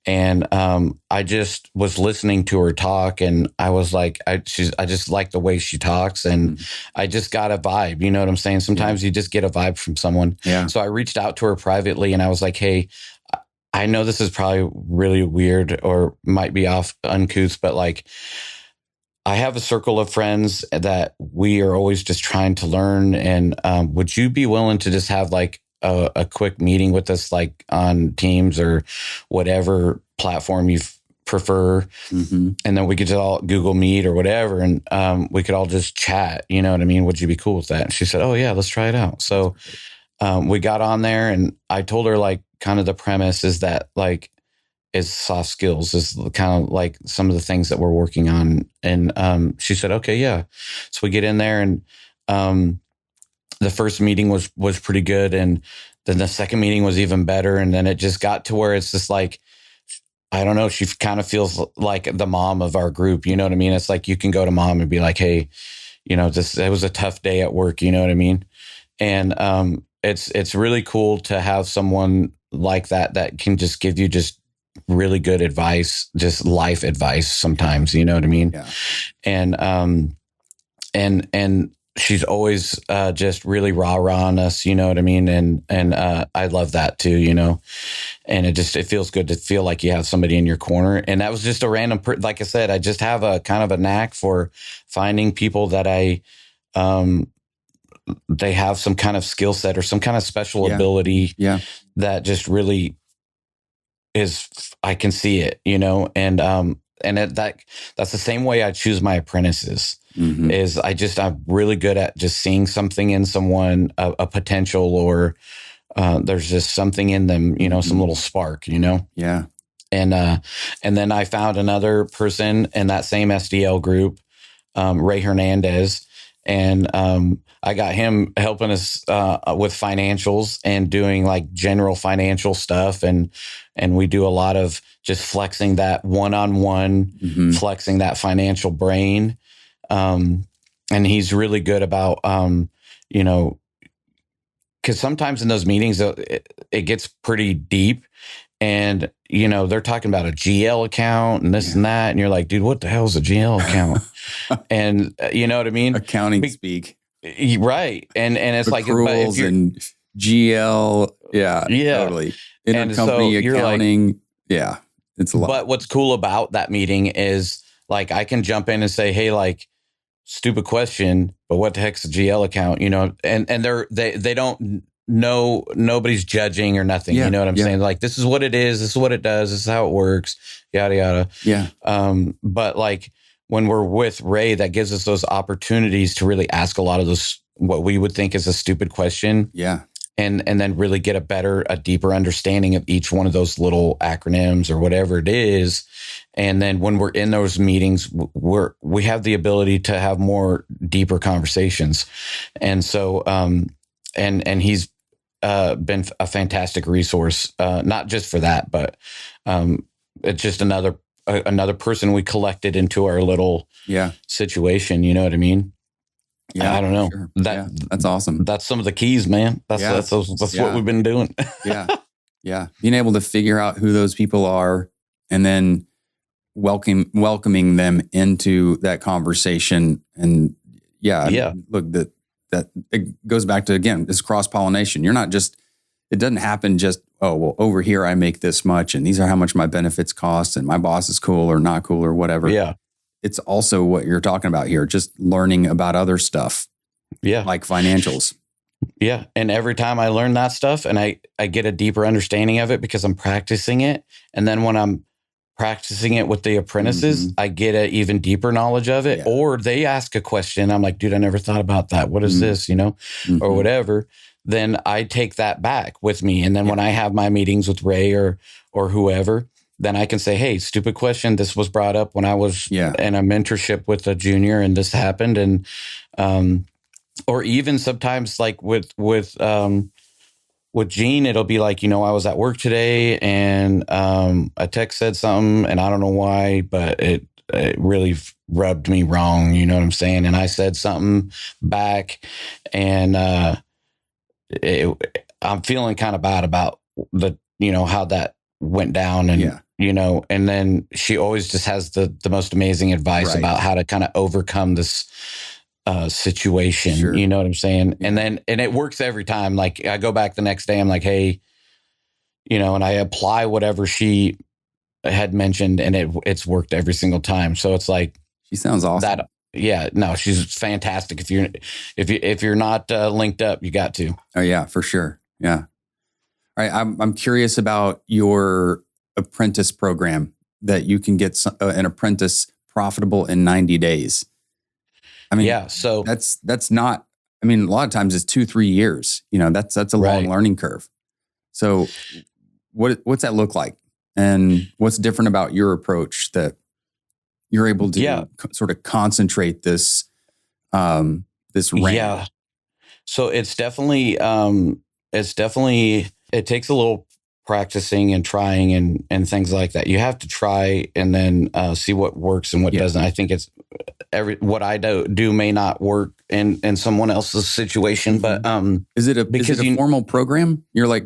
And I just was listening to her talk, and I was like, I just like the way she talks, and I just got a vibe. You know what I'm saying? Sometimes you just get a vibe from someone.
Yeah.
So I reached out to her privately, and I was like, hey, I know this is probably really weird or might be off uncouth, but like, I have a circle of friends that we are always just trying to learn. And would you be willing to just have like a quick meeting with us, like on Teams or whatever platform you prefer? And then we could just all Google Meet or whatever, and we could all just chat. You know what I mean? Would you be cool with that? And she said, oh yeah, let's try it out. So we got on there, and I told her like kind of the premise is that like, is soft skills, is kind of like some of the things that we're working on. And she said, okay, yeah. So we get in there, and the first meeting was pretty good. And then the second meeting was even better. And then it just got to where it's just like, I don't know, she kind of feels like the mom of our group. You know what I mean? It's like you can go to mom and be like, hey, it was a tough day at work. You know what I mean? And it's really cool to have someone like that can just give you just really good advice, just life advice sometimes. You know what I mean?
Yeah.
And she's always just really rah-rah on us, you know what I mean? And I love that too, and it feels good to feel like you have somebody in your corner. And that was just a random, like I said, I just have a kind of a knack for finding people that they have some kind of skill set or some kind of special ability that just really is, I can see it, and that's the same way I choose my apprentices. Mm-hmm. Is I'm really good at just seeing something in someone, a potential, or there's just something in them, some little spark,
Yeah.
And then I found another person in that same SDL group, Ray Hernandez, and I got him helping us with financials and doing like general financial stuff, and we do a lot of just flexing that one-on-one, flexing that financial brain. And he's really good about, because sometimes in those meetings, it gets pretty deep, and, they're talking about a GL account and this and that. And you're like, dude, what the hell is a GL account? And you know what I mean?
Accounting speak.
Right. And it's
accruals like, and GL. Yeah, totally. Intercompany accounting. Like, yeah, it's a lot.
But what's cool about that meeting is like, I can jump in and say, hey, like, stupid question, but what the heck's a GL account? And they don't know, nobody's judging or nothing. You know what I'm saying? Like, this is what it is. This is what it does. This is how it works. Yada, yada.
Yeah.
But like when we're with Ray, that gives us those opportunities to really ask a lot of those, what we would think is a stupid question.
Yeah.
And then really get a deeper understanding of each one of those little acronyms or whatever it is. And then when we're in those meetings, we have the ability to have more deeper conversations. And so, and he's been a fantastic resource, not just for that, but it's just another person we collected into our little situation. You know what I mean?
Yeah,
I don't know.
Sure. That's awesome.
That's some of the keys, man. That's what we've been doing.
Yeah. Being able to figure out who those people are and then welcoming them into that conversation. And look, that it goes back to, again, this cross-pollination. You're not just, it doesn't happen just, oh, well, over here I make this much and these are how much my benefits cost and my boss is cool or not cool or whatever.
Yeah.
It's also what you're talking about here, just learning about other stuff.
Yeah.
Like financials.
Yeah. And every time I learn that stuff and I get a deeper understanding of it because I'm practicing it. And then when I'm practicing it with the apprentices, I get an even deeper knowledge of it. Or they ask a question. I'm like, dude, I never thought about that. What is this, or whatever. Then I take that back with me. And then when I have my meetings with Ray or whoever, then I can say, hey, stupid question. This was brought up when I was in a mentorship with a junior and this happened. And, or even sometimes like with Gene, it'll be like, I was at work today and a text said something and I don't know why, but it really rubbed me wrong. You know what I'm saying? And I said something back and I'm feeling kind of bad about the, how that went down. And, and then she always just has the most amazing advice about how to kind of overcome this situation. Sure. You know what I'm saying? Yeah. And it works every time. Like I go back the next day, I'm like, hey, and I apply whatever she had mentioned and it's worked every single time. So it's like,
she sounds awesome.
She's fantastic. If you're not linked up, you got to.
Oh yeah, for sure. Yeah. All right. I'm curious about your apprentice program that you can get an apprentice profitable in 90 days. I mean,
so
that's not, I mean, a lot of times it's 2-3 years, that's a long learning curve. So what's that look like? And what's different about your approach that you're able to sort of concentrate this this range?
Yeah. So it's definitely it takes a little practicing and trying and things like that. You have to try and then see what works and what doesn't. I think it's what I do may not work in someone else's situation, but
is it a formal program? You're like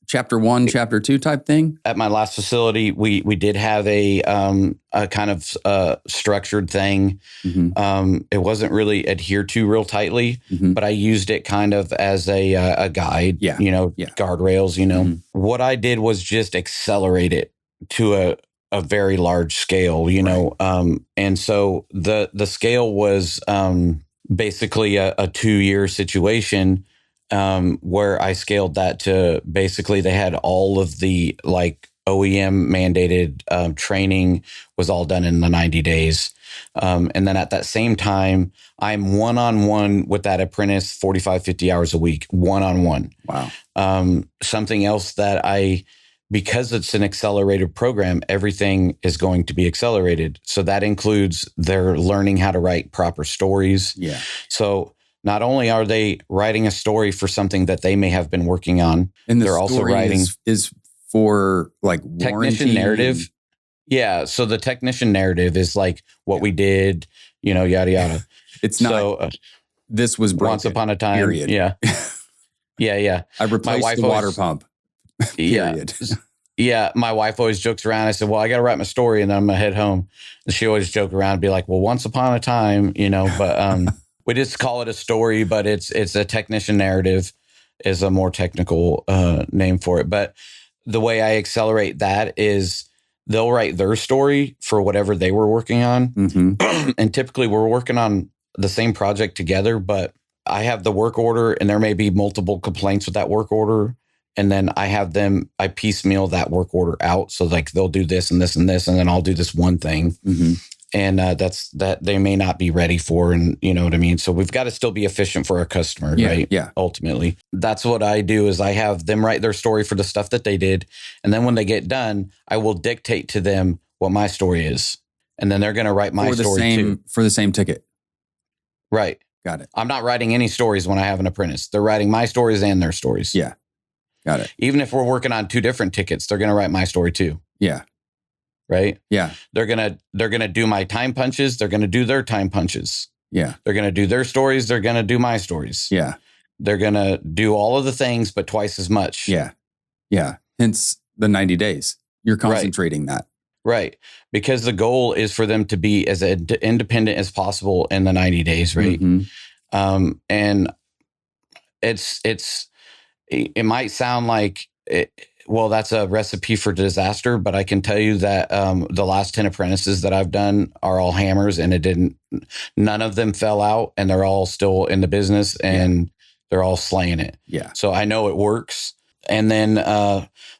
chapter 1, chapter 2 type thing?
At my last facility, we did have a kind of structured thing. It wasn't really adhered to real tightly, but I used it kind of as a guide, guardrails, What I did was just accelerate it to a very large scale, and so the scale was basically a 2-year situation. Where I scaled that to basically they had all of the like OEM mandated training was all done in the 90 days. And then at that same time, I'm one-on-one with that apprentice 45, 50 hours a week, one-on-one.
Wow.
Something else that because it's an accelerated program, everything is going to be accelerated. So that includes their learning how to write proper stories.
Yeah.
So not only are they writing a story for something that they may have been working on,
and
they're also writing
is for like
technician narrative. Yeah. So the technician narrative is like what we did, yada, yada.
It's not, this was broken,
once upon a time.
Period.
Yeah. Yeah.
I replaced the water pump. Period.
Yeah. My wife always jokes around. I said, well, I got to write my story and then I'm going to head home. And she always joke around and be like, well, once upon a time, but, we just call it a story, but it's a technician narrative is a more technical name for it. But the way I accelerate that is they'll write their story for whatever they were working on. And typically we're working on the same project together, but I have the work order and there may be multiple complaints with that work order. And then I piecemeal that work order out. So like they'll do this and this and this, and then I'll do this one thing. And that's that they may not be ready for. And you know what I mean? So we've got to still be efficient for our customer, right?
Yeah.
Ultimately, that's what I do is I have them write their story for the stuff that they did. And then when they get done, I will dictate to them what my story is. And then they're going to write my story too.
For the same ticket.
Right.
Got it.
I'm not writing any stories when I have an apprentice. They're writing my stories and their stories.
Yeah. Got it.
Even if we're working on 2 different tickets, they're going to write my story too.
Yeah.
Right.
Yeah.
They're going to do my time punches. They're going to do their time punches.
Yeah.
They're going to do their stories. They're going to do my stories.
Yeah.
They're going to do all of the things, but twice as much.
Yeah. Yeah. Hence the 90 days. You're concentrating that.
Right. Because the goal is for them to be as independent as possible in the 90 days. Right. And it might sound like that's a recipe for disaster, but I can tell you that the last 10 apprentices that I've done are all hammers, and none of them fell out, and they're all still in the business, and they're all slaying it.
Yeah.
So I know it works. And then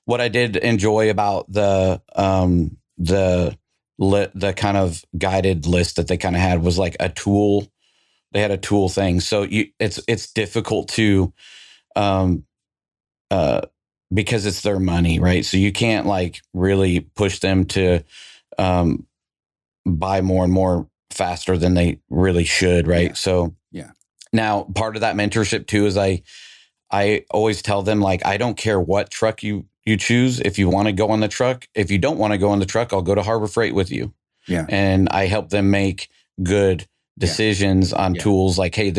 what I did enjoy about the kind of guided list that they kind of had was like a tool. They had a tool thing. So it's difficult to because it's their money, right? So you can't like really push them to buy more and more faster than they really should, right?
Yeah.
So now part of that mentorship too is I always tell them like, I don't care what truck you choose. If you want to go on the truck, if you don't want to go on the truck, I'll go to Harbor Freight with you.
Yeah.
And I help them make good decisions on tools like, hey,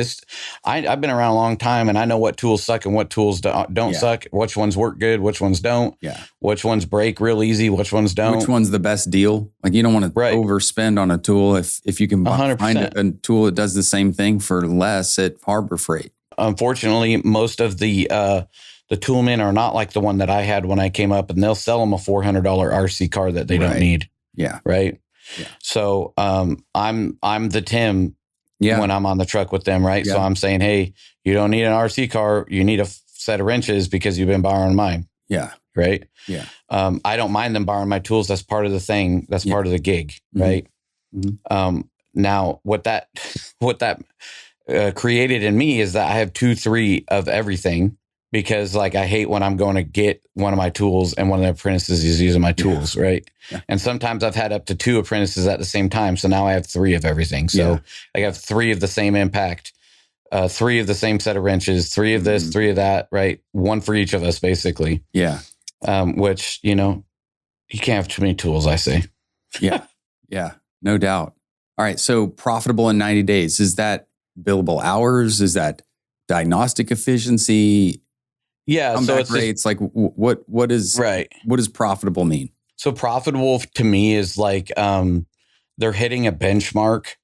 I've been around a long time and I know what tools suck and what tools don't suck, which ones work good, which ones don't, which ones break real easy, which ones don't.
Which one's the best deal? Like you don't want to overspend on a tool if you can
100%.
find a tool that does the same thing for less at Harbor Freight.
Unfortunately, most of the toolmen are not like the one that I had when I came up, and they'll sell them a $400 RC car that they don't need.
Yeah.
Right.
Yeah.
So I'm the Tim when I'm on the truck with them, right? Yeah. So I'm saying, hey, you don't need an RC car. You need a set of wrenches because you've been borrowing mine.
Yeah.
Right.
Yeah.
I don't mind them borrowing my tools. That's part of the thing. That's part of the gig. Right. Now what that created in me is that I have 2, 3 of everything. because like I hate when I'm going to get one of my tools and one of the apprentices is using my tools, right? Yeah. And sometimes I've had up to 2 apprentices at the same time. So now I have 3 of everything. So I have 3 of the same impact, 3 of the same set of wrenches, 3 of this, 3 of that, right? 1 for each of us, basically.
Yeah.
Which, you can't have too many tools, I say.
Yeah. Yeah. No doubt. All right. So profitable in 90 days. Is that billable hours? Is that diagnostic efficiency?
Yeah.
So it's rates. Like what does profitable mean?
So profitable to me is like, they're hitting a benchmark,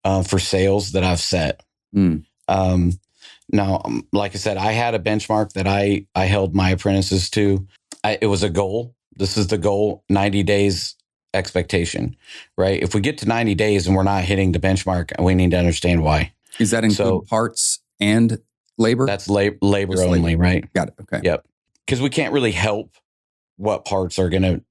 for sales that I've set. Now, like I said, I had a benchmark that I held my apprentices to. It was a goal. This is the goal, 90 days expectation, right? If we get to 90 days and we're not hitting the benchmark, we need to understand why.
Is that include parts and labor?
That's labor only, right?
Got it. Okay.
Yep. Because we can't really help what parts are going to,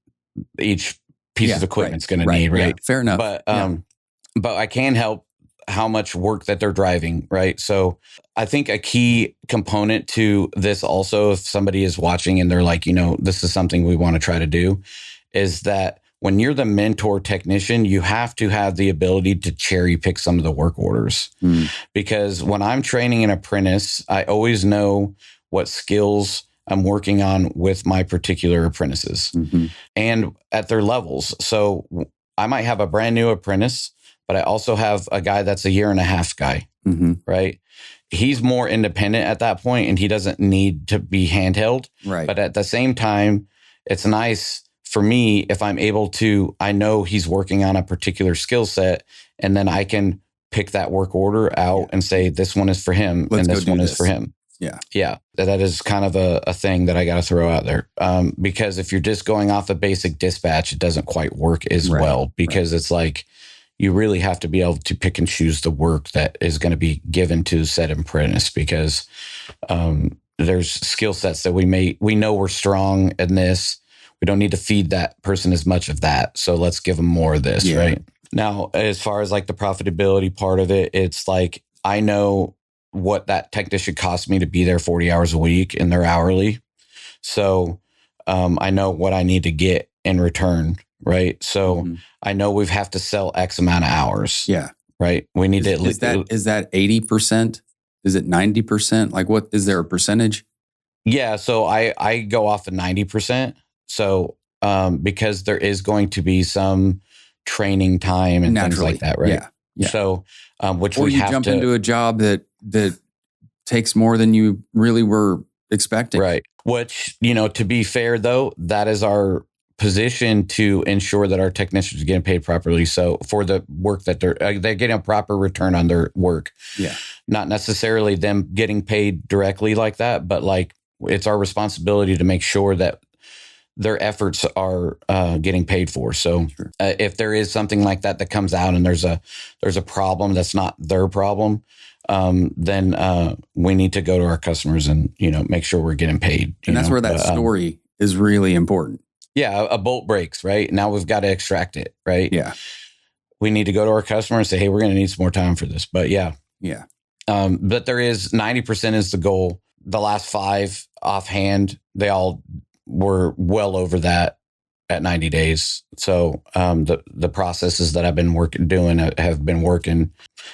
each piece of equipment's going to need, right?
Yeah, fair enough.
But I can help how much work that they're driving, right? So I think a key component to this also, if somebody is watching and they're like, this is something we want to try to do, is that when you're the mentor technician, you have to have the ability to cherry pick some of the work orders. Because when I'm training an apprentice, I always know what skills I'm working on with my particular apprentices and at their levels. So I might have a brand new apprentice, but I also have a guy that's a 1.5 year guy, right? He's more independent at that point and he doesn't need to be handheld.
Right.
But at the same time, it's nice for me if I'm able to, I know he's working on a particular skill set and then I can pick that work order out and say, this one is for him and this one is for him.
Yeah.
Yeah. That is kind of a thing that I got to throw out there. Because if you're just going off a basic dispatch, it doesn't quite work as well because it's like, you really have to be able to pick and choose the work that is going to be given to said apprentice because there's skill sets that we know we're strong in this. We don't need to feed that person as much of that. So let's give them more of this, right? Now, as far as like the profitability part of it, it's like, I know what that technician costs me to be there 40 hours a week and they're hourly. So I know what I need to get in return, right? So I know we have to sell X amount of hours.
Yeah.
Right. We need to.
Is that 80%? Is it 90%? Like what, is there a percentage?
Yeah. So I go off of 90%. So because there is going to be some training time and things like that, right?
Yeah.
So which
or
we
you
have
jump
to
into a job that takes more than you really were expecting.
Right. Which, to be fair though, that is our position to ensure that our technicians are getting paid properly. So for the work that they're getting a proper return on their work.
Yeah.
Not necessarily them getting paid directly like that, but like it's our responsibility to make sure that their efforts are getting paid for. So if there is something like that comes out and there's a problem that's not their problem, then we need to go to our customers and, make sure we're getting paid.
And that's where that story is really important.
Yeah. A bolt breaks, right? Now we've got to extract it, right?
Yeah.
We need to go to our customer and say, hey, we're going to need some more time for this. But yeah.
Yeah.
But there is 90% is the goal. The last 5 offhand, they all were well over that at 90 days. So the processes that I've been doing have been working,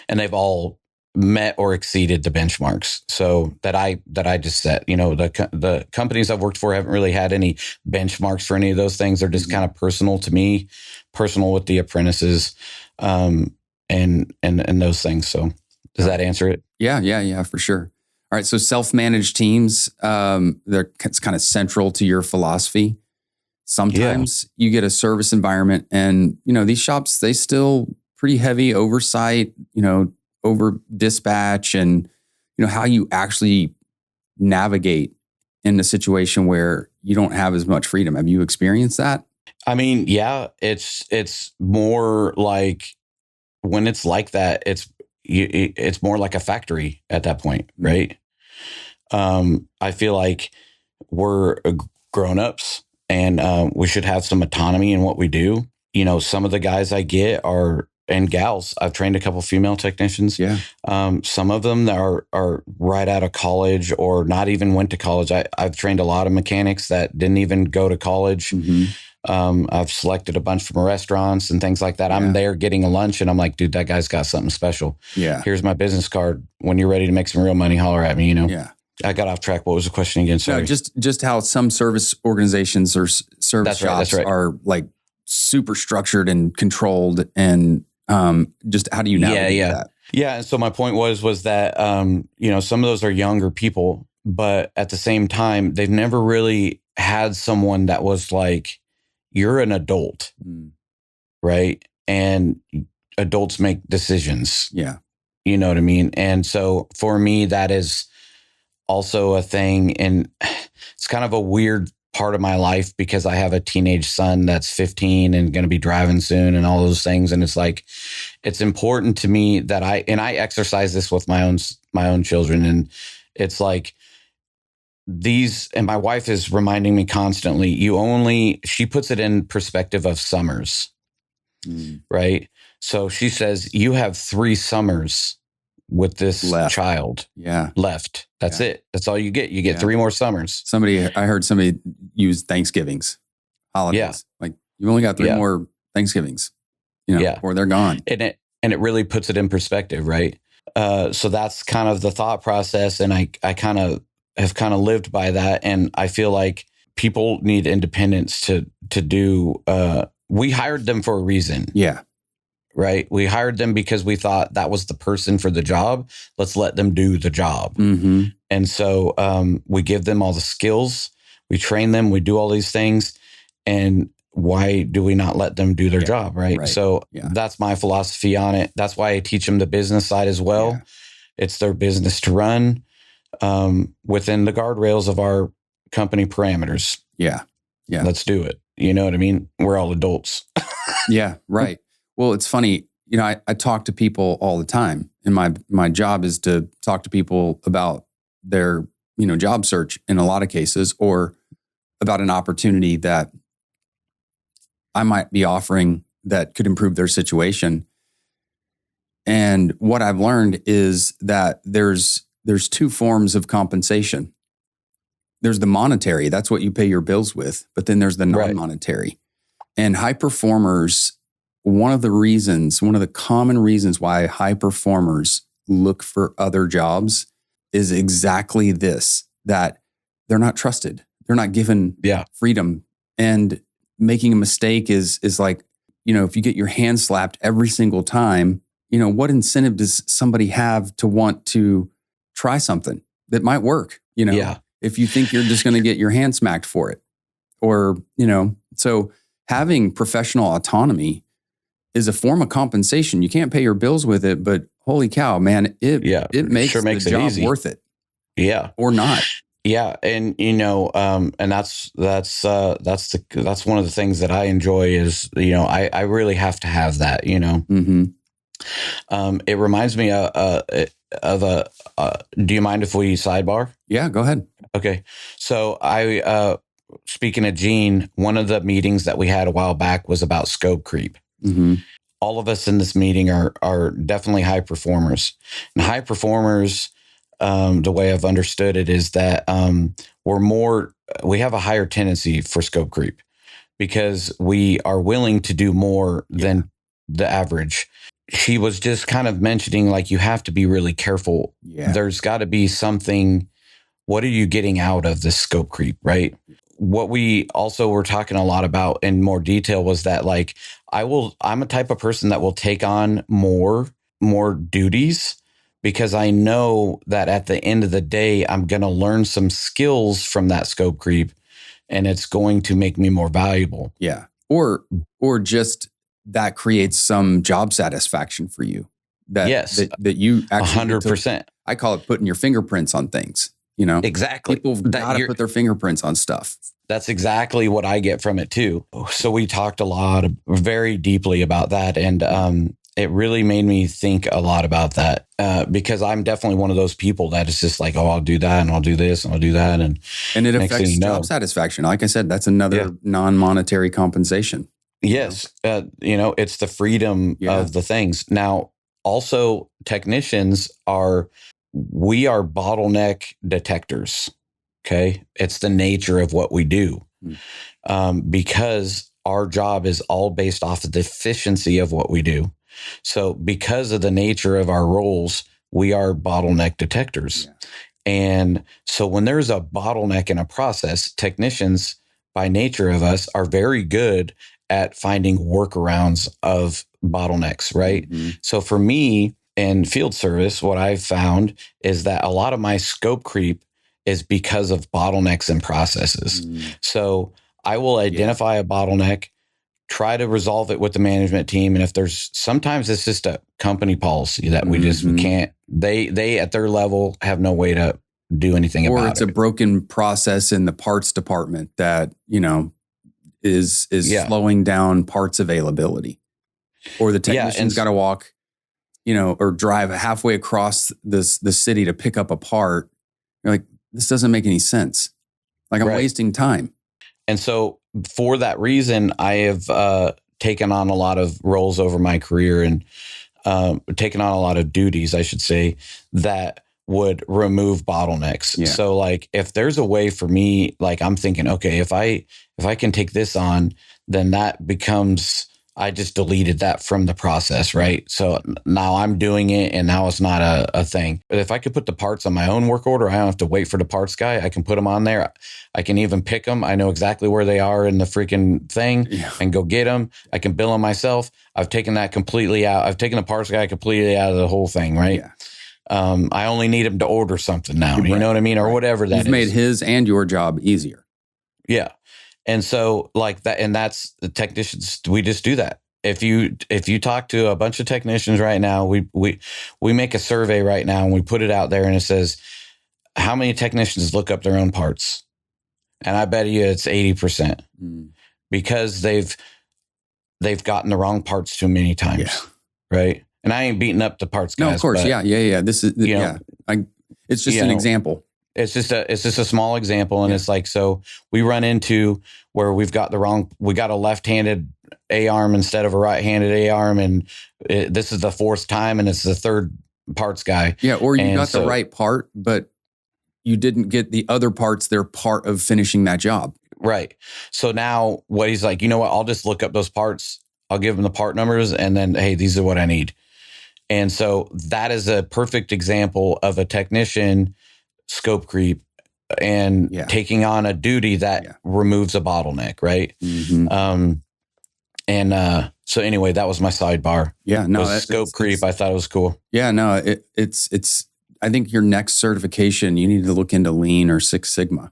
and they've all met or exceeded the benchmarks. So that I just set. The companies I've worked for haven't really had any benchmarks for any of those things. They're just kind of personal to me, personal with the apprentices, and those things. So does that answer it?
Yeah, for sure. All right. So self-managed teams, it's kind of central to your philosophy. Sometimes you get a service environment and, these shops, they still pretty heavy oversight, over dispatch and, how you actually navigate in a situation where you don't have as much freedom. Have you experienced that?
I mean, yeah, it's more like when it's like that, it's more like a factory at that point, right? I feel like we're grown-ups and we should have some autonomy in what we do. Some of the guys I get are and gals. I've trained a couple female technicians.
Yeah.
Some of them that are right out of college or not even went to college. I've trained a lot of mechanics that didn't even go to college. I've selected a bunch from restaurants and things like that. I'm there getting a lunch and I'm like, dude, that guy's got something special.
Yeah.
Here's my business card. When you're ready to make some real money, holler at me,
Yeah.
I got off track. What was the question again? Sorry.
No, just how some service organizations or service shops are like super structured and controlled, and just how do you navigate that?
Yeah. And so my point was that, some of those are younger people, but at the same time, they've never really had someone that was like, you're an adult, right? And adults make decisions.
Yeah.
You know what I mean? And so for me, that is also a thing. And it's kind of a weird part of my life because I have a teenage son that's 15 and going to be driving soon and all those things. And it's like, it's important to me that I exercise this with my own children. And it's like and my wife is reminding me constantly, she puts it in perspective of summers, right? So she says, you have 3 summers with this child left. That's it. That's all you get. You get 3 more summers.
I heard somebody use Thanksgivings, holidays.
Yeah.
Like you only got 3 more Thanksgivings, before they're gone.
And it really puts it in perspective, right? So that's kind of the thought process. And I have lived by that. And I feel like people need independence to do, we hired them for a reason.
Yeah.
Right. We hired them because we thought that was the person for the job. Let's let them do the job. And so we give them all the skills. We train them. We do all these things. And why do we not let them do their job? Right. So that's my philosophy on it. That's why I teach them the business side as well. Yeah. It's their business to run within the guardrails of our company parameters. Yeah. Yeah. Let's do it. You know what I mean? We're all adults.
Yeah. Right. Well, it's funny, I talk to people all the time, and my job is to talk to people about their, job search in a lot of cases, or about an opportunity that I might be offering that could improve their situation. And what I've learned is that there's 2 forms of compensation. There's the monetary, that's what you pay your bills with, but then there's the non-monetary. Right. And high performers, one of the common reasons why high performers look for other jobs is exactly this, that they're not trusted. They're not given freedom. And making a mistake is like, if you get your hand slapped every single time, what incentive does somebody have to want to try something that might work? If you think you're just going to get your hand smacked for it, or, so having professional autonomy is a form of compensation. You can't pay your bills with it, but holy cow, man, it makes the job worth it. Yeah. Or not.
Yeah. And, and that's one of the things that I enjoy is, I really have to have that, It reminds me of do you mind if we sidebar?
Yeah, go ahead.
Okay. So speaking of Gene, one of the meetings that we had a while back was about scope creep. All of us in this meeting are definitely high performers, and high performers, the way I've understood it is that we have a higher tendency for scope creep because we are willing to do more than the average. She was just kind of mentioning, like, you have to be really careful. Yeah. There's got to be something. What are you getting out of this scope creep, right? What we also were talking a lot about in more detail was that, like, I'm a type of person that will take on more duties because I know that at the end of the day, I'm going to learn some skills from that scope creep, and it's going to make me more valuable.
Yeah. Or just that creates some job satisfaction for you. That you actually
100%.
I call it putting your fingerprints on things.
Exactly.
People got to put their fingerprints on stuff.
That's exactly what I get from it too. So we talked very deeply about that. And it really made me think a lot about that because I'm definitely one of those people that is just like, oh, I'll do that and I'll do this and I'll do that. And
it affects job satisfaction. Like I said, that's another non-monetary compensation.
Yes. It's the freedom of the things. Now, also technicians we are bottleneck detectors. Okay. It's the nature of what we do. Because our job is all based off of the efficiency of what we do. So because of the nature of our roles, we are bottleneck detectors. And so when there's a bottleneck in a process, technicians by nature of us are very good at finding workarounds of bottlenecks, right? So for me in field service, what I've found is that a lot of my scope creep is because of bottlenecks and processes. So I will identify a bottleneck, try to resolve it with the management team. And if sometimes it's just a company policy that we can't, they at their level have no way to do anything about it. Or
it's a broken process in the parts department that, is slowing down parts availability. Or the technician's got to walk, or drive halfway across the city to pick up a part. You're like, this doesn't make any sense. Like I'm wasting time.
And so for that reason, I have taken on a lot of roles over my career and taken on a lot of duties, I should say, that would remove bottlenecks. So like if there's a way for me, like I'm thinking, okay, if I can take this on, then that becomes, I just deleted that from the process, right? So now I'm doing it and now it's not a thing. But if I could put the parts on my own work order, I don't have to wait for the parts guy. I can put them on there. I can even pick them. I know exactly where they are in the freaking thing and go get them. I can bill them myself. I've taken that completely out. I've taken the parts guy completely out of the whole thing, right? I only need him to order something now. You know what I mean? Or whatever that is.
You've made his and your job easier.
Yeah. And so like that, and that's the technicians, we just do that. If you talk to a bunch of technicians right now, we make a survey right now and we put it out there and it says, how many technicians look up their own parts? And I bet you it's 80% because they've gotten the wrong parts too many times. Right. And I ain't beating up the parts guys.
No, of course. But, This is, it's just an example.
It's just a small example. And it's like, so we run into where we got a left-handed A-arm instead of a right-handed A-arm. And this is the fourth time and it's the third parts guy.
Yeah. Or you got the right part, but you didn't get the other parts. They're part of finishing that job.
Right. So now what he's like, you know what? I'll just look up those parts. I'll give him the part numbers and then, hey, these are what I need. And so that is a perfect example of a technician scope creep and taking on a duty that removes a bottleneck. Right. So anyway, that was my sidebar.
Yeah. No,
scope creep. I thought it was cool.
Yeah. No, it's, I think your next certification, you need to look into Lean or Six Sigma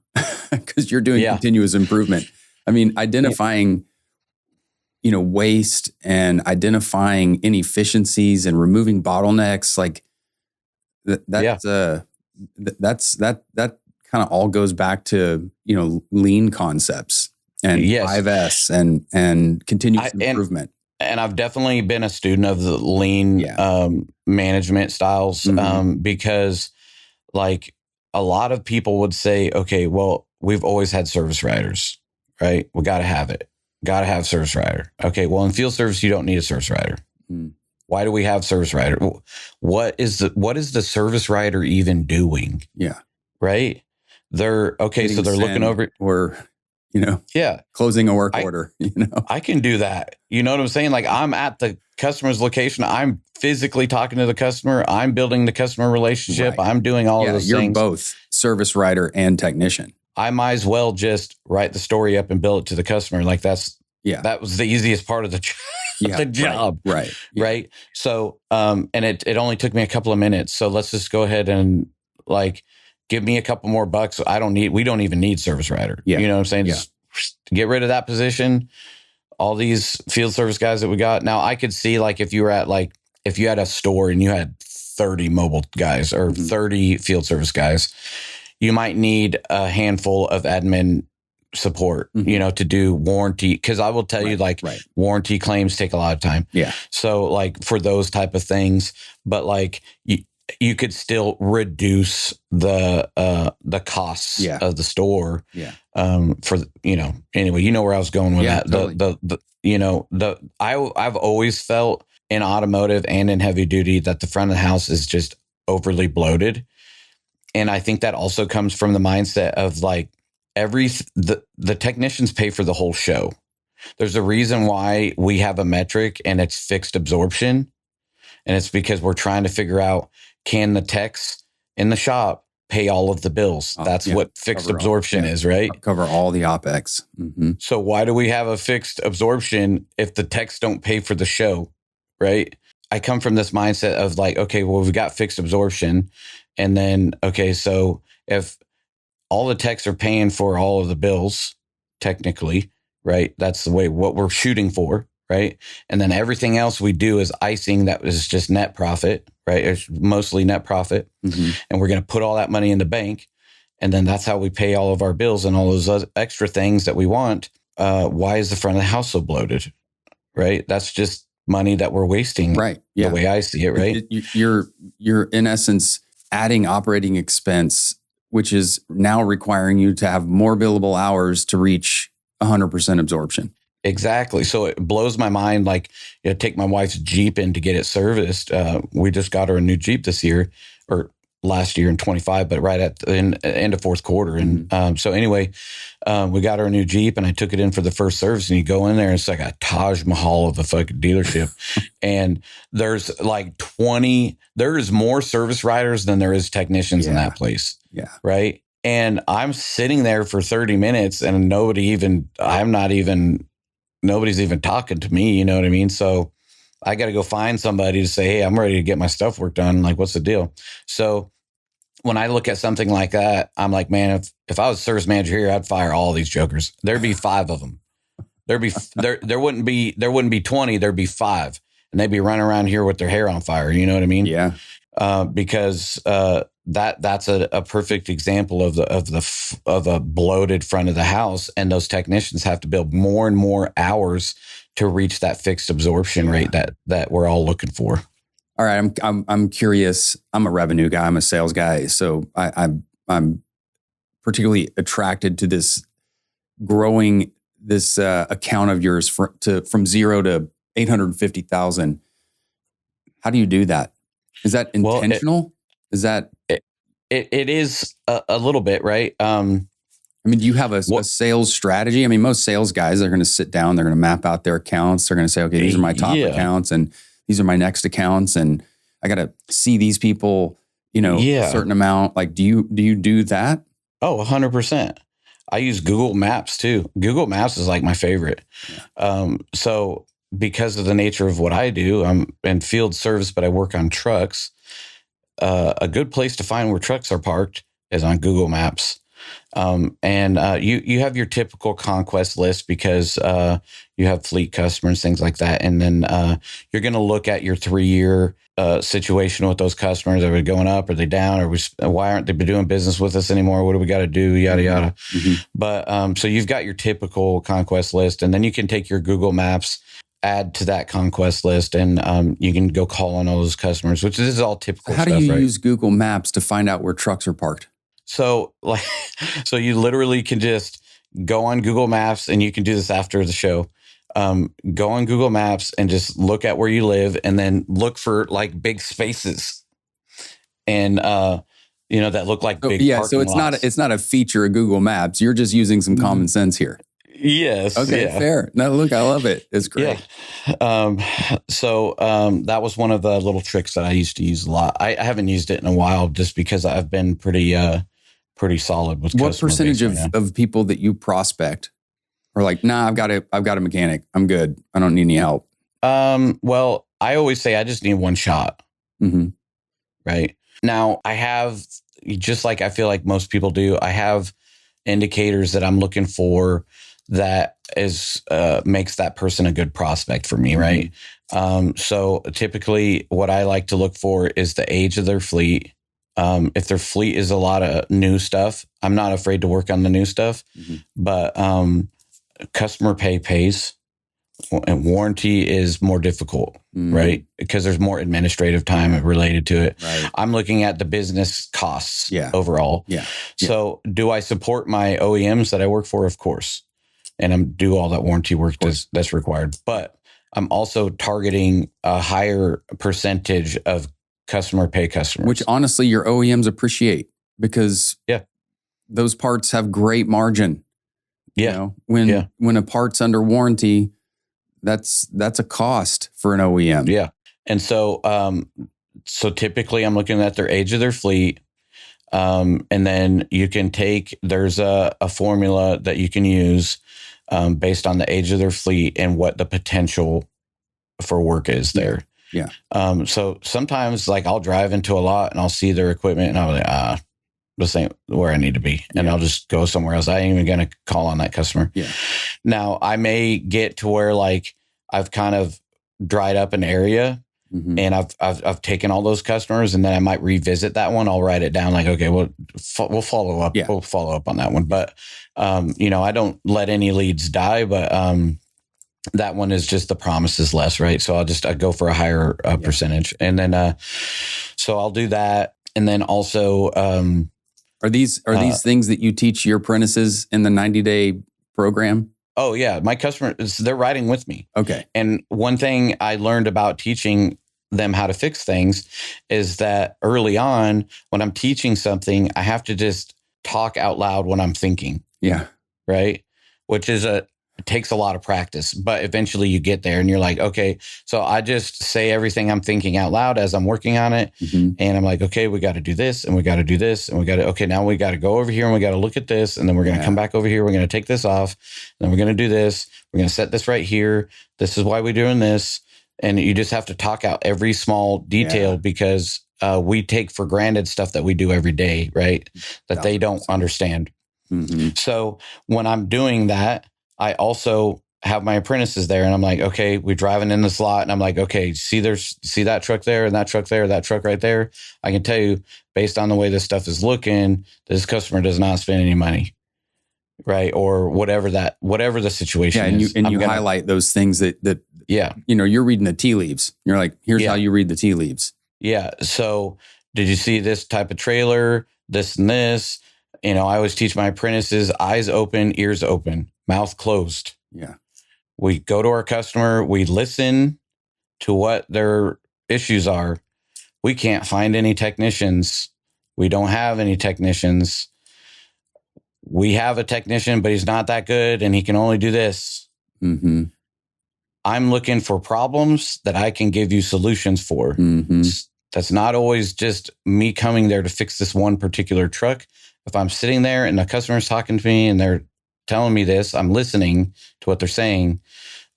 because you're doing continuous improvement. I mean, identifying, waste and identifying inefficiencies and removing bottlenecks, like that kind of all goes back to, Lean concepts and 5S and continuous improvement.
And I've definitely been a student of the Lean management styles because like a lot of people would say, okay, well, we've always had service riders, right? We got to have it. Got to have service rider. Okay, well, in field service, you don't need a service rider. Why do we have service rider? What is the service rider even doing? Yeah. Right? They're okay. So they're looking over
or, closing a work order,
I can do that. You know what I'm saying? Like I'm at the customer's location. I'm physically talking to the customer. I'm building the customer relationship. I'm doing all of those
you're
things.
You're both service rider and technician.
I might as well just write the story up and build it to the customer. Like that was the easiest part of the job.
Right.
Right. So, and it only took me a couple of minutes. So let's just go ahead and like, give me a couple more bucks. We don't even need service rider. Yeah. You know what I'm saying? Just get rid of that position. All these field service guys that we got. Now I could see like, if you had a store and you had 30 mobile guys or 30 field service guys, you might need a handful of admin support, to do warranty. Cause I will tell you warranty claims take a lot of time. Yeah. So like for those type of things, but like you could still reduce the costs of the store.
Yeah.
For, anyway, where I was going with that.
Totally.
I've always felt in automotive and in heavy duty that the front of the house is just overly bloated. And I think that also comes from the mindset of like the technicians pay for the whole show. There's a reason why we have a metric and it's fixed absorption. And it's because we're trying to figure out, can the techs in the shop pay all of the bills? That's what fixed absorption is, right?
Cover all the OpEx. Mm-hmm.
So why do we have a fixed absorption if the techs don't pay for the show, right? I come from this mindset of like, okay, well, we've got fixed absorption. And then, okay, so if all the techs are paying for all of the bills, technically, right? That's the way what we're shooting for, right? And then everything else we do is icing that is just net profit, right? It's mostly net profit.
Mm-hmm.
And we're going to put all that money in the bank. And then that's how we pay all of our bills and all those other extra things that we want. Why is the front of the house so bloated, right? That's just money that we're wasting,
right? Yeah.
The way I see it, right?
You're in essence adding operating expense, which is now requiring you to have more billable hours to reach 100% absorption.
Exactly. So it blows my mind. Like, take my wife's Jeep in to get it serviced. We just got her a new Jeep this year, or last year in 25, but right at the end of fourth quarter. And so anyway, we got her a new Jeep and I took it in for the first service, and you go in there and it's like a Taj Mahal of a fucking dealership. And there's like there's more service writers than there is technicians in that place.
Yeah.
Right. And I'm sitting there for 30 minutes and nobody's even talking to me. You know what I mean? So I got to go find somebody to say, hey, I'm ready to get my stuff work done. Like, what's the deal? So when I look at something like that, I'm like, man, if I was a service manager here, I'd fire all these jokers. There'd be 5 of them. There wouldn't be 20. There'd be 5, and they'd be running around here with their hair on fire. You know what I mean?
Yeah.
Because that's a perfect example of a bloated front of the house, and those technicians have to build more and more hours to reach that fixed absorption rate that we're all looking for.
All right, I'm curious. I'm a revenue guy. I'm a sales guy, so I'm particularly attracted to this growing this account of yours from 0 to 850,000. How do you do that? Is that intentional?
It is a little bit, right?
I mean, do you have a sales strategy? I mean, most sales guys are going to sit down, they're going to map out their accounts. They're going to say, okay, these are my top accounts and these are my next accounts. And I got to see these people, a certain amount. Like, do you do that?
Oh, 100%. I use Google Maps too. Google Maps is like my favorite. Yeah. So because of the nature of what I do, I'm in field service, but I work on trucks. A good place to find where trucks are parked is on Google Maps. And you have your typical conquest list because you have fleet customers, things like that. And then you're going to look at your 3-year situation with those customers. Are they going up? Are they down? Why aren't they doing business with us anymore? What do we got to do? Yada, yada. Mm-hmm. But so you've got your typical conquest list, and then you can take your Google Maps, add to that conquest list, and you can go call on all those customers, which is all typical stuff. How do you
use Google Maps to find out where trucks are parked?
So you literally can just go on Google Maps, and you can do this after the show. Go on Google Maps and just look at where you live, and then look for like big spaces, and that look like big. Yeah,
so it's
lots.
It's not a feature of Google Maps. You're just using some common sense here.
Yes.
Okay. Yeah. Fair. No, look, I love it. It's great.
Yeah. So that was one of the little tricks that I used to use a lot. I haven't used it in a while just because I've been pretty solid with.
What percentage of people that you prospect are like, nah, I've got a mechanic. I'm good. I don't need any help.
Well, I always say I just need one shot.
Mm-hmm.
Right now, I have, just like I feel like most people do, I have indicators that I'm looking for that makes that person a good prospect for me, right? Mm-hmm. So typically what I like to look for is the age of their fleet. If their fleet is a lot of new stuff, I'm not afraid to work on the new stuff. Mm-hmm. But customer pays. and warranty is more difficult, right? Because there's more administrative time related to it.
Right.
I'm looking at the business costs overall.
Yeah.
So do I support my OEMs that I work for? Of course. And I'm do all that warranty work that's required. But I'm also targeting a higher percentage of customer pay customers.
Which honestly, your OEMs appreciate because those parts have great margin.
Yeah.
You know, when a part's under warranty, that's a cost for an OEM.
Yeah. And so, so typically I'm looking at their age of their fleet. And then you can there's a formula that you can use based on the age of their fleet and what the potential for work is there.
Yeah.
So sometimes like I'll drive into a lot and I'll see their equipment and I'm like, this ain't where I need to be. And I'll just go somewhere else. I ain't even going to call on that customer.
Yeah.
Now I may get to where like I've kind of dried up an area and I've taken all those customers and then I might revisit that one. I'll write it down like, okay, we'll follow up.
Yeah.
We'll follow up on that one. But, I don't let any leads die, but, that one is just the promise is less, right? So I go for a higher percentage. And then, so I'll do that. And then also,
are these things that you teach your apprentices in the 90-day program?
Oh yeah. My customers, they're riding with me.
Okay.
And one thing I learned about teaching them how to fix things is that early on when I'm teaching something, I have to just talk out loud when I'm thinking.
Yeah.
Right. Which is it takes a lot of practice, but eventually you get there and you're like, okay, so I just say everything I'm thinking out loud as I'm working on it. And I'm like, okay, we got to do this and we got to do this and now we got to go over here and we got to look at this. And then we're going to come back over here. We're going to take this off. And then we're going to do this. We're going to set this right here. This is why we're doing this. And you just have to talk out every small detail because we take for granted stuff that we do every day, right? That they don't understand. So when I'm doing that, I also have my apprentices there and I'm like, okay, we're driving in this lot and I'm like, okay, see that truck there and that truck there, that truck right there. I can tell you based on the way this stuff is looking, this customer does not spend any money. Right. Or whatever the situation is.
And you highlight those things that you're reading the tea leaves. You're like, here's how you read the tea leaves.
Yeah. So did you see this type of trailer, this and this? I always teach my apprentices, eyes open, ears open, mouth closed.
Yeah.
We go to our customer, we listen to what their issues are. We can't find any technicians. We don't have any technicians. We have a technician, but he's not that good and he can only do this. I'm looking for problems that I can give you solutions for. That's not always just me coming there to fix this one particular truck. If I'm sitting there and the customer's talking to me and they're telling me this, I'm listening to what they're saying.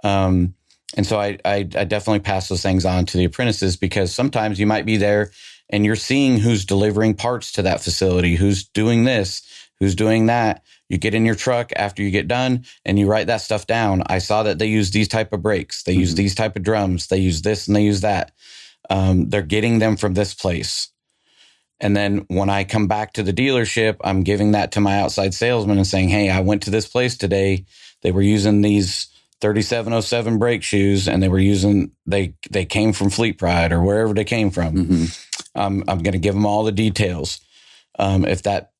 And so I definitely pass those things on to the apprentices because sometimes you might be there and you're seeing who's delivering parts to that facility, who's doing this, who's doing that. You get in your truck after you get done and you write that stuff down. I saw that they use these type of brakes. They use these type of drums. They use this and they use that. They're getting them from this place. And then when I come back to the dealership, I'm giving that to my outside salesman and saying, hey, I went to this place today. They were using these 3707 brake shoes and they came from Fleet Pride or wherever they came from. I'm going to give them all the details. If that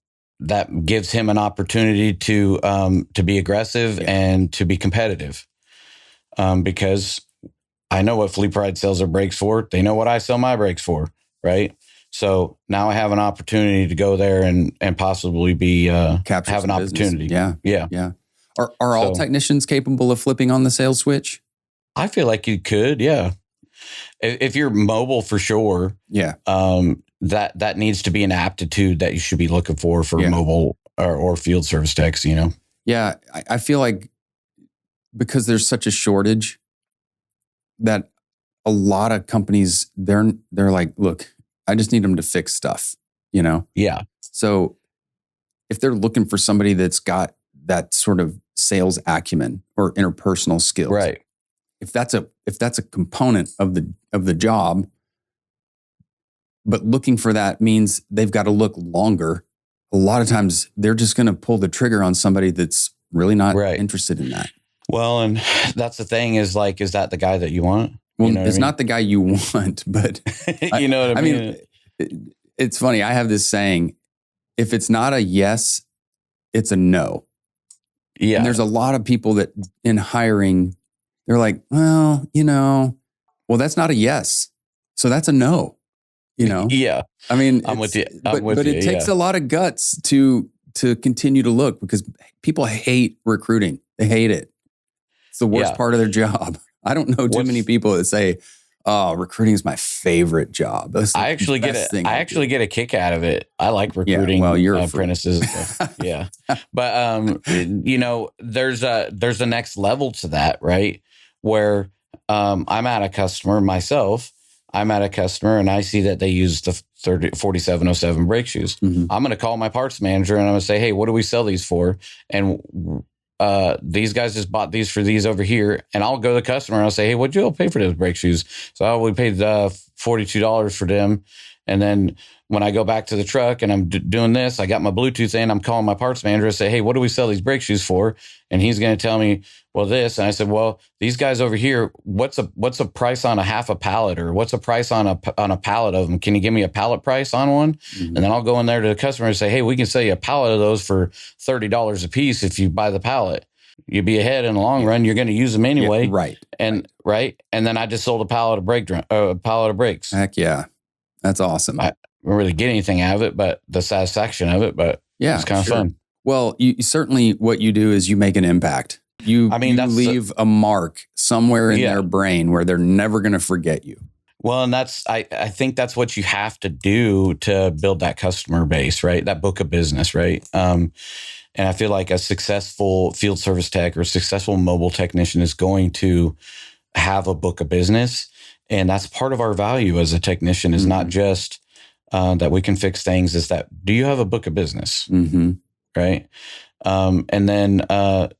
gives him an opportunity to be aggressive and to be competitive. Because I know what Fleet Pride sells their brakes for. They know what I sell my brakes for. Right. So now I have an opportunity to go there and possibly have an opportunity.
Yeah. Are all technicians capable of flipping on the sales switch?
I feel like you could. Yeah. If you're mobile for sure.
Yeah.
That needs to be an aptitude that you should be looking for mobile or field service techs,
Yeah. I feel like because there's such a shortage that a lot of companies, they're like, look, I just need them to fix stuff,
Yeah.
So if they're looking for somebody that's got that sort of sales acumen or interpersonal skills,
right?
If that's a component of the job, but looking for that means they've got to look longer. A lot of times they're just going to pull the trigger on somebody that's really not interested in that.
Well, and that's the thing is like, is that the guy that you want?
Well,
You know what
it's
I mean?
not the guy you want, but
You know what I mean?
it's funny. I have this saying, if it's not a yes, it's a no.
Yeah.
And there's a lot of people that in hiring, they're like, well, that's not a yes. So that's a no,
Yeah.
I mean,
I'm with you.
But it takes a lot of guts to continue to look, because people hate recruiting. They hate it. It's the worst part of their job. I don't know too many people that say, "Oh, recruiting is my favorite job."
I actually get a kick out of it. I like recruiting
you're
apprentices. Yeah. But there's a next level to that, right? Where I'm at a customer myself. I'm at a customer and I see that they use the 4707 brake shoes.
Mm-hmm.
I'm going to call my parts manager and I'm going to say, hey, what do we sell these for? And these guys just bought these for these over here. And I'll go to the customer and I'll say, hey, what'd you all pay for those brake shoes? So we paid $42 for them. And then when I go back to the truck and I'm doing this, I got my Bluetooth in, I'm calling my parts manager and say, hey, what do we sell these brake shoes for? And he's going to tell me, well, this. And I said, well, these guys over here, what's a price on a half a pallet, or what's a price on a pallet of them? Can you give me a pallet price on one? Mm-hmm. And then I'll go in there to the customer and say, hey, we can sell you a pallet of those for $30 a piece if you buy the pallet. You'd be ahead in the long run. You're going to use them anyway.
Yeah, right.
And then I just sold a pallet of brakes.
Heck yeah. That's awesome.
I don't really get anything out of it, but the satisfaction of it. But yeah, it's kind of fun.
Well, you certainly, what you do is you make an impact. You leave a mark somewhere in their brain where they're never going to forget you.
Well, and I think that's what you have to do to build that customer base, right? That book of business, right? And I feel like a successful field service tech or successful mobile technician is going to have a book of business. And that's part of our value as a technician is not just that we can fix things, is that, do you have a book of business? Mm-hmm. Right. And then,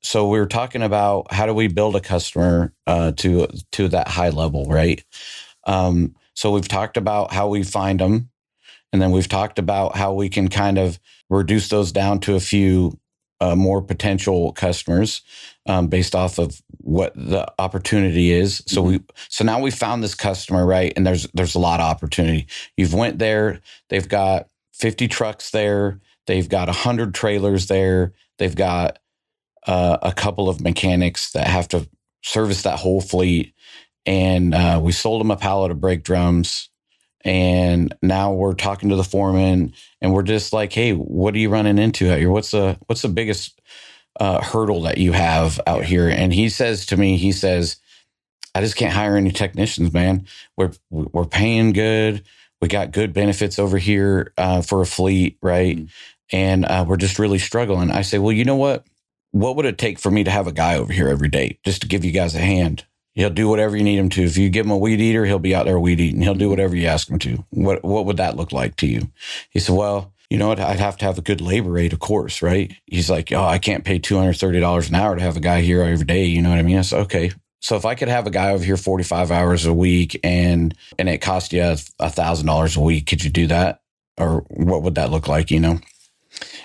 so we were talking about how do we build a customer to that high level, right? So we've talked about how we find them. And then we've talked about how we can kind of reduce those down to a few more potential customers based off of what the opportunity is. So so now we found this customer, right? And there's a lot of opportunity. You've went there. They've got 50 trucks there. They've got 100 trailers there. They've got a couple of mechanics that have to service that whole fleet. And we sold them a pallet of brake drums. And now we're talking to the foreman and we're just like, hey, what are you running into out here? What's the biggest hurdle that you have out here? And he says to me, I just can't hire any technicians, man. We're paying good. We got good benefits over here for a fleet, right? Mm-hmm. And we're just really struggling. I say, well, you know what? What would it take for me to have a guy over here every day just to give you guys a hand? He'll do whatever you need him to. If you give him a weed eater, he'll be out there weed eating. He'll do whatever you ask him to. What would that look like to you? He said, well, you know what? I'd have to have a good labor rate, of course, right? He's like, oh, I can't pay $230 an hour to have a guy here every day. You know what I mean? I said, okay. So if I could have a guy over here 45 hours a week and it cost you $1,000 a week, could you do that? Or what would that look like, And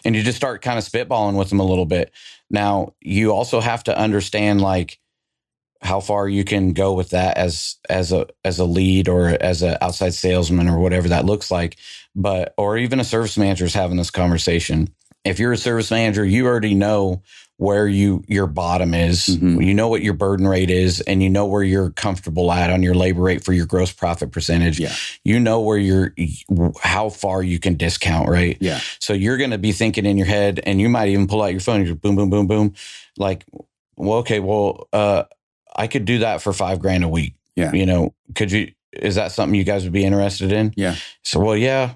you just start kind of spitballing with them a little bit. Now, you also have to understand, like, how far you can go with that as a lead or as an outside salesman or whatever that looks like. Or even a service manager is having this conversation. If you're a service manager, you already know where your bottom is. Mm-hmm. You know what your burden rate is, and you know where you're comfortable at on your labor rate for your gross profit percentage. Yeah. You know where how far you can discount, right? Yeah. So you're going to be thinking in your head, and you might even pull out your phone, you're boom, boom, boom, boom. Like, well, okay, I could do that for $5,000 a week. Yeah. Is that something you guys would be interested in? Yeah. So, well, yeah,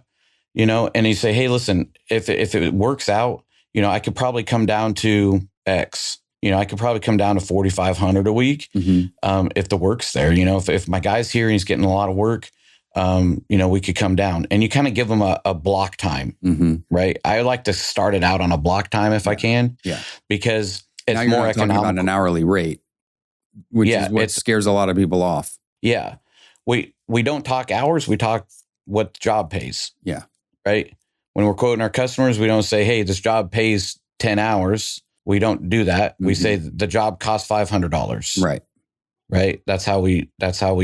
and you say, hey, listen, if it works out, I could probably come down to X, I could probably come down to 4,500 a week. Mm-hmm. If the work's there, if my guy's here and he's getting a lot of work, we could come down, and you kind of give them a block time. Mm-hmm. Right. I like to start it out on a block time if I can. Yeah. Because it's more economical. About an hourly rate. Which is what scares a lot of people off. Yeah. We don't talk hours. We talk what the job pays. Yeah. Right. When we're quoting our customers, we don't say, hey, this job pays 10 hours. We don't do that. We say the job costs $500. Right. That's how we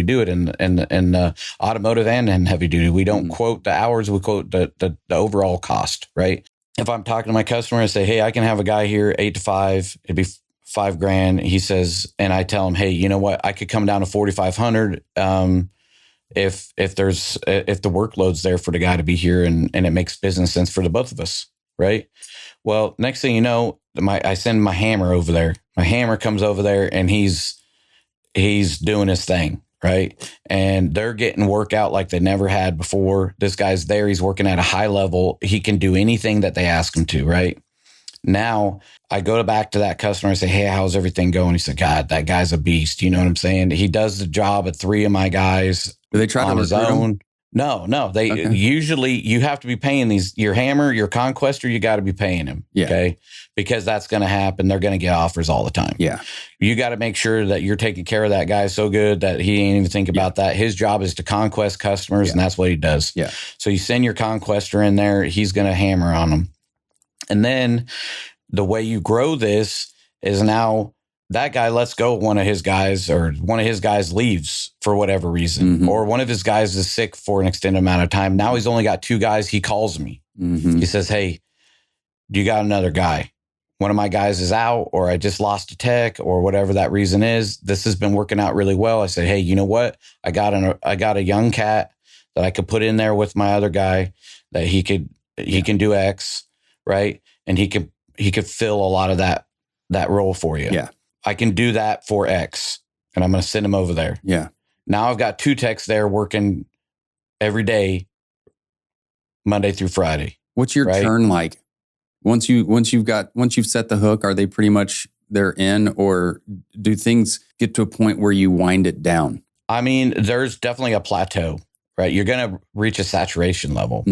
do it in the automotive and in heavy duty. We don't quote the hours. We quote the overall cost. Right. If I'm talking to my customer and say, hey, I can have a guy here 8 to 5, it'd be $5,000. He says, and I tell him, hey, you know what? I could come down to 4,500. If the workload's there for the guy to be here and it makes business sense for the both of us. Right. Well, next thing you know, I send my hammer over there. My hammer comes over there and he's doing his thing, right? And they're getting work out like they never had before. This guy's there. He's working at a high level. He can do anything that they ask him to, right? Now, I go back to that customer and say, hey, how's everything going? He said, God, that guy's a beast. You know what I'm saying? He does the job of 3 of my guys.
Do they try
on
to
his own? No. They usually, you have to be paying your hammer, your conquester, you got to be paying him.
Yeah.
Okay. Because that's going to happen. They're going to get offers all the time.
Yeah.
You got to make sure that you're taking care of that guy so good that he ain't even think about that. His job is to conquest customers and that's what he does.
Yeah.
So you send your conquester in there, he's going to hammer on them. And then the way you grow this is now that guy lets go one of his guys, or one of his guys leaves for whatever reason, or one of his guys is sick for an extended amount of time. Now he's only got 2 guys. He calls me. He says, hey, do you got another guy? One of my guys is out, or I just lost a tech, or whatever that reason is. This has been working out really well. I said, hey, you know what? I got a young cat that I could put in there with my other guy that he can do X, right? And he could fill a lot of that role for you.
Yeah.
I can do that for X, and I'm going to send him over there.
Yeah.
Now I've got 2 techs there working every day, Monday through Friday.
What's your turn like? Once you've set the hook, are they pretty much they're in, or do things get to a point where you wind it down?
I mean, there's definitely a plateau, right? You're going to reach a saturation level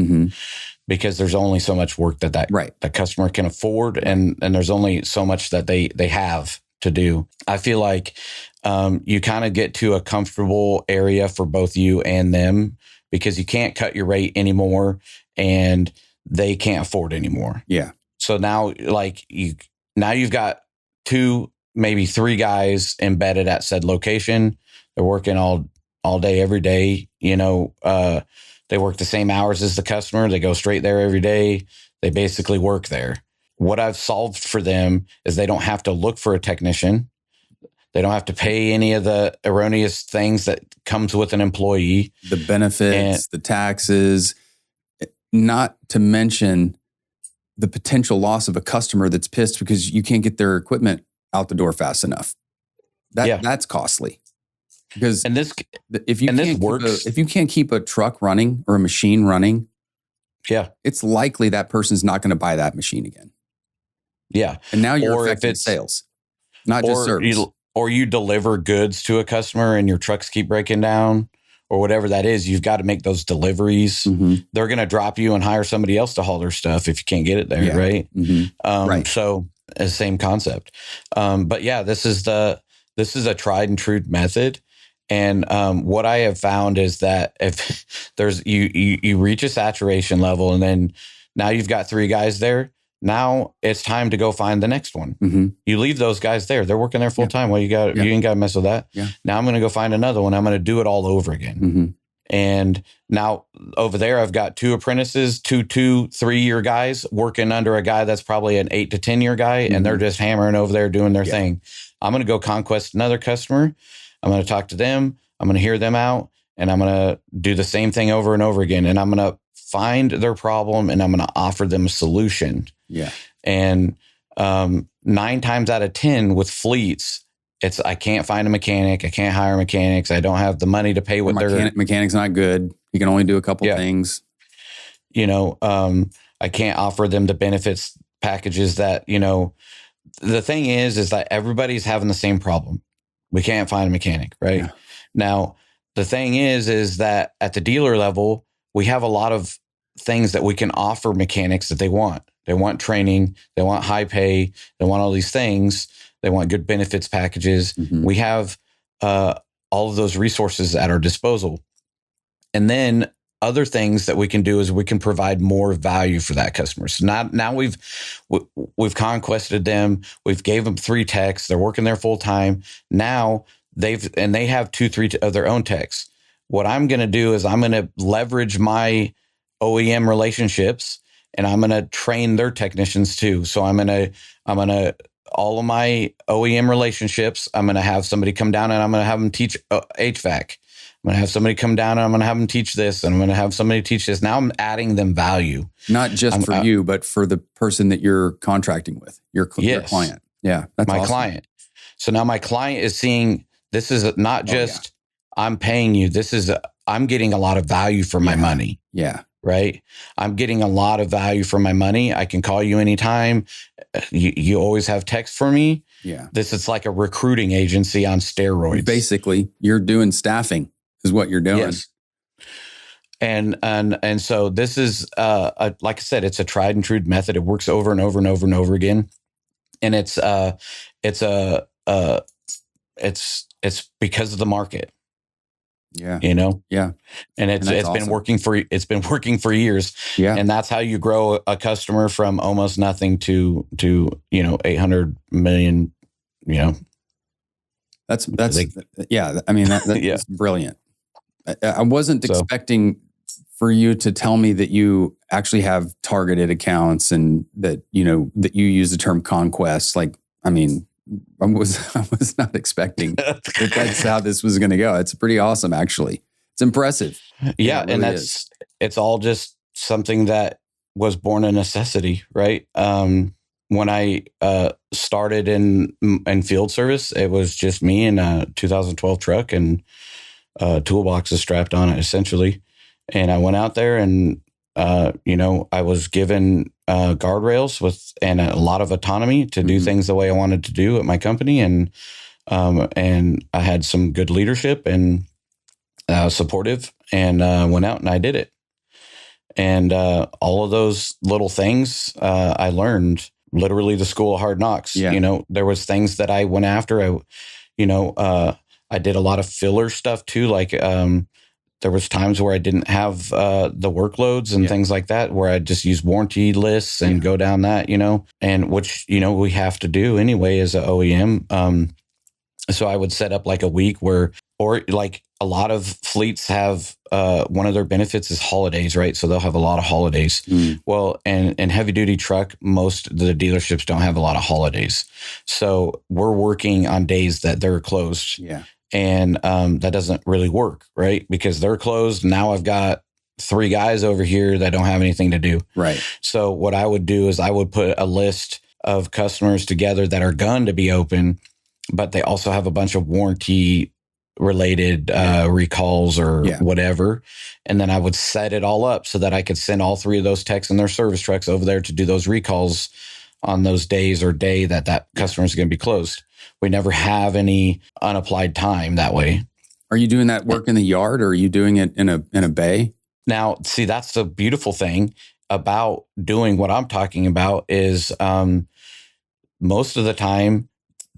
because there's only so much work that customer can afford, and there's only so much that they have to do. I feel like you kind of get to a comfortable area for both you and them, because you can't cut your rate anymore and they can't afford anymore.
Yeah.
So now you've got 2, maybe 3 guys embedded at said location. They're working all day, every day. You know, they work the same hours as the customer. They go straight there every day. They basically work there. What I've solved for them is they don't have to look for a technician. They don't have to pay any of the erroneous things that comes with an employee. The
benefits, the taxes, not to mention the potential loss of a customer that's pissed because you can't get their equipment out the door fast enough. That's costly. Because if you can't keep a truck running or a machine running, it's likely that person's not going to buy that machine again.
Yeah.
And now you're affecting sales, not just service.
Or you deliver goods to a customer and your trucks keep breaking down or whatever that is. You've got to make those deliveries. They're going to drop you and hire somebody else to haul their stuff if you can't get it there. Right. Right. So same concept. But yeah, this is a tried and true method. And what I have found is that if there's you reach a saturation level, and then now you've got 3 guys there. Now it's time to go find the next one. You leave those guys there; they're working there full time. Well, you ain't got to mess with that. Now I'm going to go find another one. I'm going to do it all over again. And now over there, I've got 2 apprentices, 3-year guys working under a guy that's probably an 8 to 10-year guy, and they're just hammering over there doing their thing. I'm going to go conquest another customer. I'm going to talk to them. I'm going to hear them out, and I'm going to do the same thing over and over again. And I'm going to find their problem, and I'm going to offer them a solution. Yeah. And 9 times out of 10 with fleets, I can't find a mechanic. I can't hire mechanics. I don't have the money to pay what
mechanic's not good. You can only do a couple things.
You know, I can't offer them the benefits packages that, you know, the thing is that everybody's having the same problem. We can't find a mechanic, right? Yeah. Now, the thing is that at the dealer level, we have a lot of things that we can offer mechanics that they want. They want training. They want high pay. They want all these things. They want good benefits packages. We have all of those resources at our disposal. And then other things that we can do is we can provide more value for that customer. So now we've conquested them. We've gave them 3 techs. They're working there full time. Now they have 2-3 of their own techs. What I'm going to do is I'm going to leverage my OEM relationships, and I'm going to train their technicians too. So I'm going to all of my OEM relationships, I'm going to have somebody come down and I'm going to have them teach HVAC. I'm going to have somebody come down and I'm going to have them teach this, and I'm going to have somebody teach this. Now I'm adding them value. Not just
for you, but for the person that you're contracting with, your client. Yeah.
That's my client. So now my client is seeing, this is not just, I'm paying you. This is, I'm getting a lot of value for my money.
Yeah.
Right. I'm getting a lot of value for my money. I can call you anytime. You always have text for me.
Yeah.
This is like a recruiting agency on steroids.
Basically, you're doing staffing is what you're doing. Yes.
And so this is, like I said, it's a tried and true method. It works over and over and over and over again. And it's because of the market.
Yeah.
You know?
Yeah.
And it's
awesome.
been working for years.
Yeah.
And that's how you grow a customer from almost nothing to 800 million,
That's yeah. I mean, that's brilliant. I wasn't expecting for you to tell me that you actually have targeted accounts and that you use the term conquest. Like, I mean, I was not expecting that that's how this was going to go. It's pretty awesome, actually. It's impressive.
Yeah, it really it's all just something that was born a necessity, right? When I started in field service, it was just me and a 2012 truck and toolboxes strapped on it, essentially. And I went out there and I was given guardrails and a lot of autonomy to do things the way I wanted to do at my company. And I had some good leadership and supportive, and went out and I did it. And all of those little things I learned, literally the school of hard knocks.
Yeah.
There was things that I went after. I did a lot of filler stuff too. Like, there was times where I didn't have the workloads and things like that, where I just use warranty lists and go down that, and which, we have to do anyway as an OEM. So I would set up like a week or like a lot of fleets have one of their benefits is holidays, right? So they'll have a lot of holidays. Well, and heavy duty truck, most of the dealerships don't have a lot of holidays. So we're working on days that they're closed.
Yeah.
And that doesn't really work, right? Because they're closed. Now I've got 3 guys over here that don't have anything to do.
Right.
So what I would do is I would put a list of customers together that are going to be open, but they also have a bunch of warranty related recalls or whatever. And then I would set it all up so that I could send all 3 of those techs in their service trucks over there to do those recalls on those days or day that customer is going to be closed. We never have any unapplied time that way.
Are you doing that work in the yard, or are you doing it in a bay?
Now, see, that's the beautiful thing about doing what I'm talking about is most of the time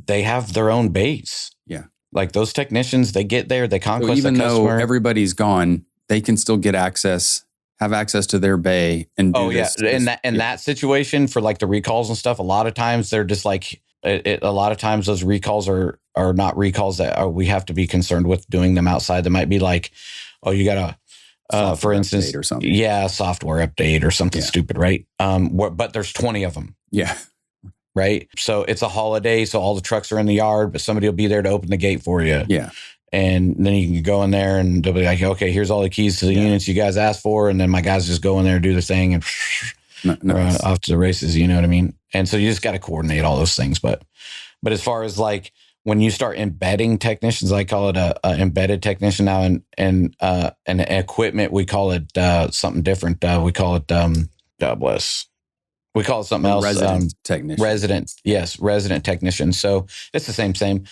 they have their own bays.
Yeah.
Like those technicians, they get there, they conquest
even
the customer.
Though everybody's gone, they can still have access to their bay and do this.
In that situation for like the recalls and stuff, a lot of times they're just like, a lot of times those recalls are not recalls that we have to be concerned with doing them outside. That might be like, oh, you got a, for instance,
or something.
Yeah, software update or something stupid, right? But there's 20 of them.
Yeah.
Right. So it's a holiday. So all the trucks are in the yard, but somebody will be there to open the gate for you.
Yeah.
And then you can go in there and they'll be like, okay, here's all the keys to the units you guys asked for. And then my guys just go in there and do their thing and off to the races. You know what I mean? And so you just got to coordinate all those things. But as far as like when you start embedding technicians, I call it a embedded technician now, and equipment, we call it something different. We call it, God bless. We call it something else.
Resident technician.
Resident technician. So it's the same.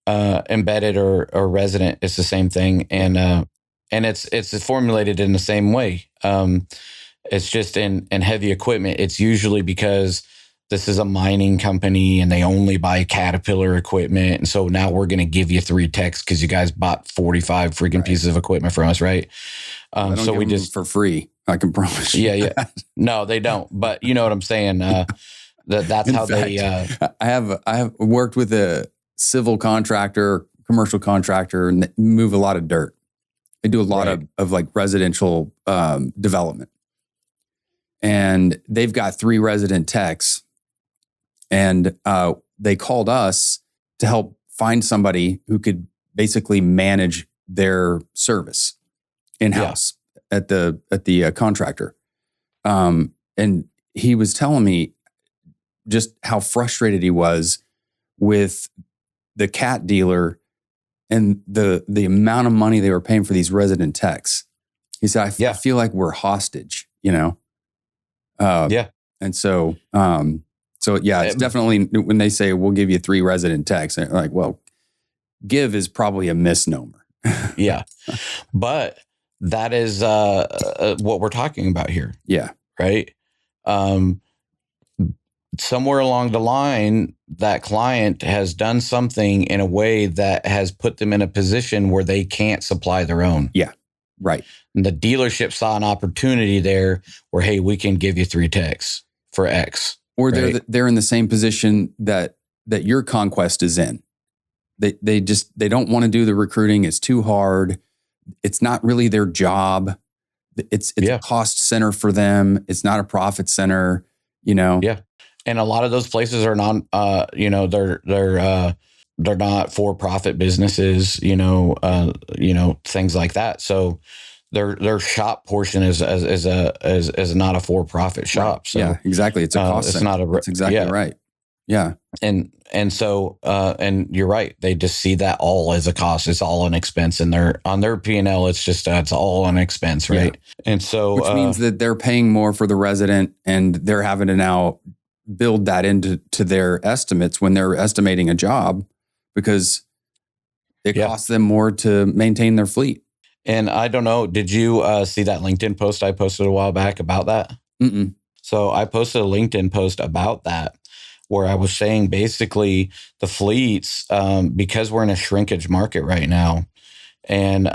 Embedded or resident, it's the same thing, and it's formulated in the same way. It's just in heavy equipment. It's usually because this is a mining company and they only buy Caterpillar equipment, and so now we're going to give you 3 techs because you guys bought 45 freaking pieces of equipment from us, right?
I don't
So
give
we
them
just,
for free. I can promise you.
yeah. No, they don't. But you know what I'm saying? That's
In
how
fact,
they,
I have worked with a civil contractor, commercial contractor, and they move a lot of dirt. They do a lot of like residential development. And they've got 3 resident techs. And they called us to help find somebody who could basically manage their service in-house at the contractor. And he was telling me just how frustrated he was with the cat dealer and the amount of money they were paying for these resident techs. He said, I feel like we're hostage, you know? And so, it's definitely when they say, we'll give you 3 resident techs, and like, well, give is probably a misnomer.
yeah. But that is what we're talking about here.
Yeah.
Right. Somewhere along the line, that client has done something in a way that has put them in a position where they can't supply their own.
Yeah. Right.
And the dealership saw an opportunity there where, hey, we can give you 3 techs for X.
Or they're in the same position that your conquest is in. They don't want to do the recruiting. It's too hard. It's not really their job. It's a cost center for them. It's not a profit center, you know?
Yeah. And a lot of those places are not, they're not for-profit businesses, things like that. So their shop portion is not a for-profit shop.
Right.
So
yeah, exactly. It's a cost.
It's
center.
not a.
That's exactly right. Yeah.
And so you're right. They just see that all as a cost. It's all an expense, and on their P&L, it's all an expense, right? Yeah. And so
which means that they're paying more for the resident, and they're having to now build that into their estimates when they're estimating a job, because it costs them more to maintain their fleet.
And I don't know, did you see that LinkedIn post I posted a while back about that?
Mm-mm.
So I posted a LinkedIn post about that, where I was saying basically the fleets, because we're in a shrinkage market right now. And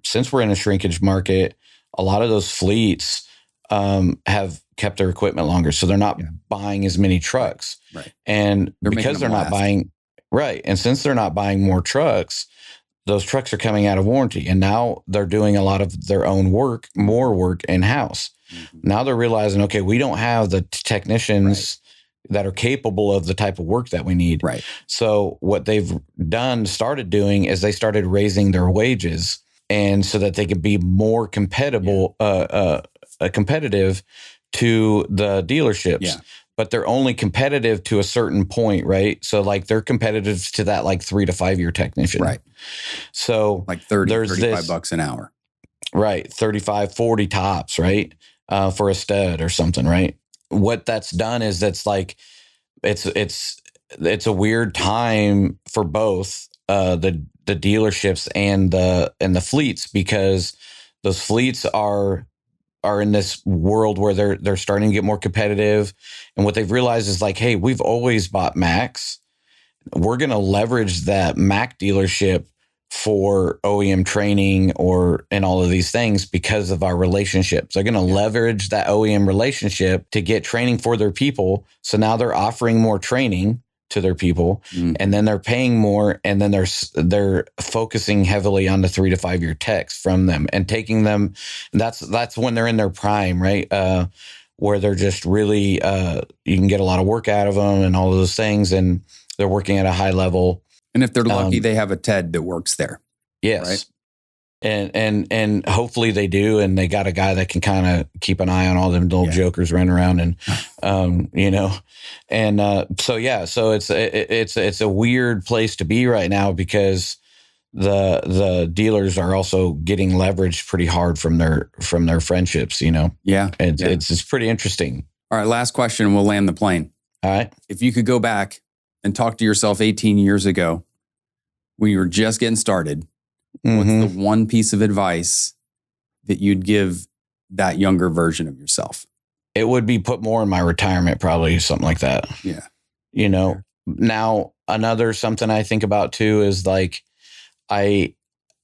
since we're in a shrinkage market, a lot of those fleets have kept their equipment longer. So they're not buying as many trucks.
Right.
And because they're not buying, and since they're not buying more trucks, those trucks are coming out of warranty. And now they're doing a lot of their own work, more work in-house. Mm-hmm. Now they're realizing, okay, we don't have the technicians that are capable of the type of work that we need.
Right.
So what they've started doing is they started raising their wages, and so that they could be more competitive to the dealerships.
Yeah.
But they're only competitive to a certain point, right? So like they're competitive to that like 3 to 5 year technician.
Right.
So
like $35 an hour.
Right. 35, 40 tops, right? For a stud or something, right? What that's done is that's like, it's a weird time for both the dealerships and the fleets, because those fleets are in this world where they're starting to get more competitive. And what they've realized is like, hey, we've always bought Macs. We're going to leverage that Mac dealership for OEM training and all of these things because of our relationships. They're going to leverage that OEM relationship to get training for their people. So now they're offering more training to their people, and then they're paying more, and then they're focusing heavily on the 3 to 5 year techs from them and taking them. That's when they're in their prime, right? Where they're just really, you can get a lot of work out of them and all of those things, and they're working at a high level.
And if they're lucky, they have a TED that works there.
Yes.
Right?
And hopefully they do, and they got a guy that can kind of keep an eye on all them little jokers running around, and so it's a weird place to be right now, because the dealers are also getting leveraged pretty hard from their friendships, It's pretty interesting.
All right, last question, and we'll land the plane.
All right.
If you could go back and talk to yourself 18 years ago when you were just getting started, what's the one piece of advice that you'd give that younger version of yourself?
It would be put more in my retirement, probably, something like that.
Yeah.
Now another something I think about too is like, I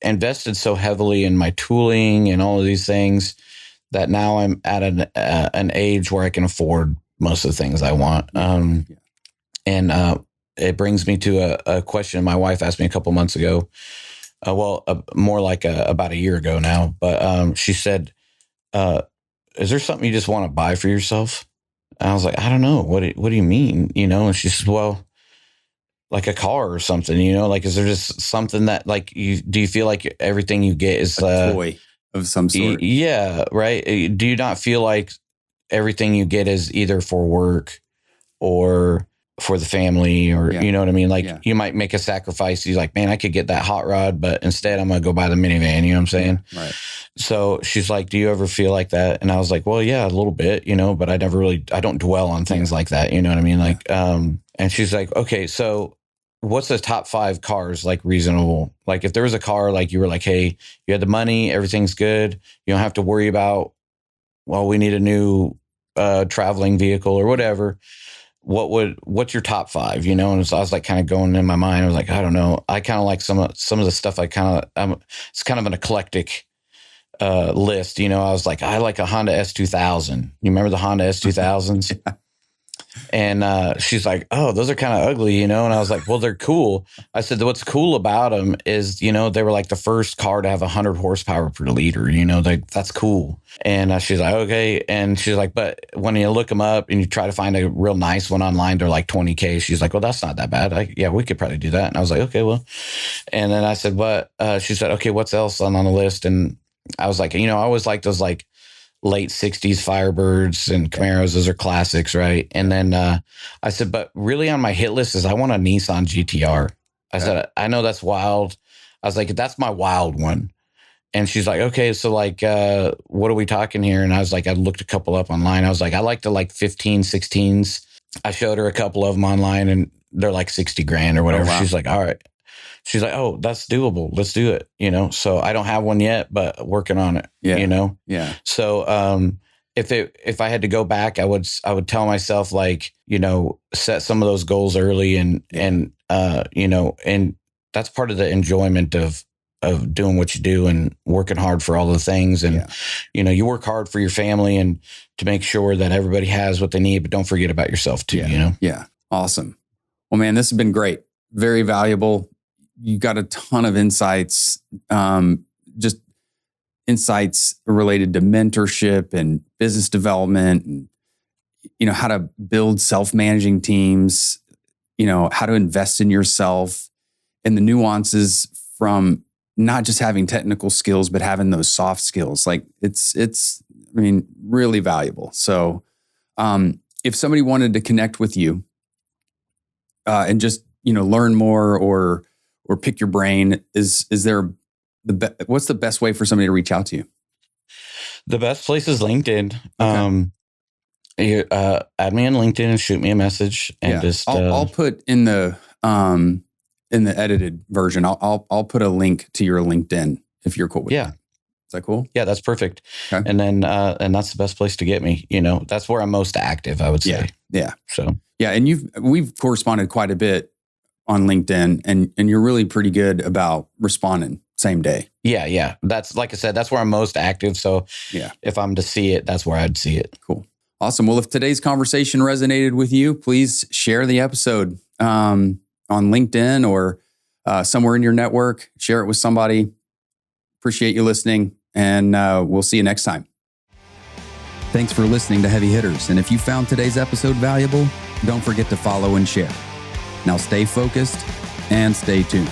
invested so heavily in my tooling and all of these things that now I'm at an age where I can afford most of the things I want. And it brings me to a question my wife asked me a couple months ago. More like about a year ago now. But she said, is there something you just want to buy for yourself? And I was like, I don't know. What do you mean? And she said, well, like a car or something, like, is there just something that like do you feel like everything you get is
a toy of some sort?
Yeah. Right. Do you not feel like everything you get is either for work or for the family, or, you know what I mean? Like you might make a sacrifice. You're like, man, I could get that hot rod, but instead I'm going to go buy the minivan. You know what I'm saying?
Yeah, right.
So she's like, do you ever feel like that? And I was like, well, yeah, a little bit, but I don't dwell on things like that. You know what I mean? Like, and she's like, okay, so what's the top 5 cars like reasonable? Like if there was a car, like you were like, hey, you had the money, everything's good. You don't have to worry about, well, we need a new traveling vehicle or whatever. What's your top 5, And so I was like kind of going in my mind. I was like, I don't know. I kind of like some of the stuff it's kind of an eclectic list. I was like, I like a Honda S2000. You remember the Honda S2000s? Yeah. And she's like, oh, those are kind of ugly, And I was like, well, they're cool. I said, what's cool about them is, they were like the first car to have 100 horsepower per liter, that's cool. And she's like, okay. And she's like, but when you look them up and you try to find a real nice one online, they're like $20K. She's like, well, that's not that bad. Yeah, we could probably do that. And I was like, okay, well. And then I said, but she said, okay, what's else on the list? And I was like, I always like those like late 60s Firebirds and Camaros. Those are classics, right? And then I said, but really on my hit list is I want a Nissan GT-R. I said, I know that's wild. I was like, that's my wild one. And she's like, okay, so like, what are we talking here? And I was like, I looked a couple up online. I was like, I like the like 15, 16s. I showed her a couple of them online and they're like 60 grand or whatever. Oh, wow. She's like, all right. She's like, oh, that's doable. Let's do it. So I don't have one yet, but working on it,
Yeah.
So, if I had to go back, I would tell myself like, set some of those goals early and that's part of the enjoyment of doing what you do and working hard for all the things. And, you work hard for your family and to make sure that everybody has what they need, but don't forget about yourself too,
Yeah. Awesome. Well, man, this has been great. Very valuable. You got a ton of insights, just insights related to mentorship and business development and, how to build self-managing teams, how to invest in yourself and the nuances from not just having technical skills, but having those soft skills. Like it's really valuable. So, if somebody wanted to connect with you, and just, learn more or pick your brain, is there what's the best way for somebody to reach out to you?
The best place is LinkedIn.
Okay.
Add me on LinkedIn and shoot me a message and just
I'll put in the edited version. I'll put a link to your LinkedIn if you're cool with that. Is that cool?
Yeah, that's perfect.
Okay.
And then and that's the best place to get me. That's where I'm most active, I would say.
Yeah.
So
and we've corresponded quite a bit on LinkedIn, and you're really pretty good about responding same day.
Yeah. That's, like I said, that's where I'm most active. So if I'm to see it, that's where I'd see it.
Cool. Awesome. Well, if today's conversation resonated with you, please share the episode on LinkedIn or somewhere in your network. Share it with somebody. Appreciate you listening, and we'll see you next time. Thanks for listening to Heavy Hitters. And if you found today's episode valuable, don't forget to follow and share. Now stay focused and stay tuned.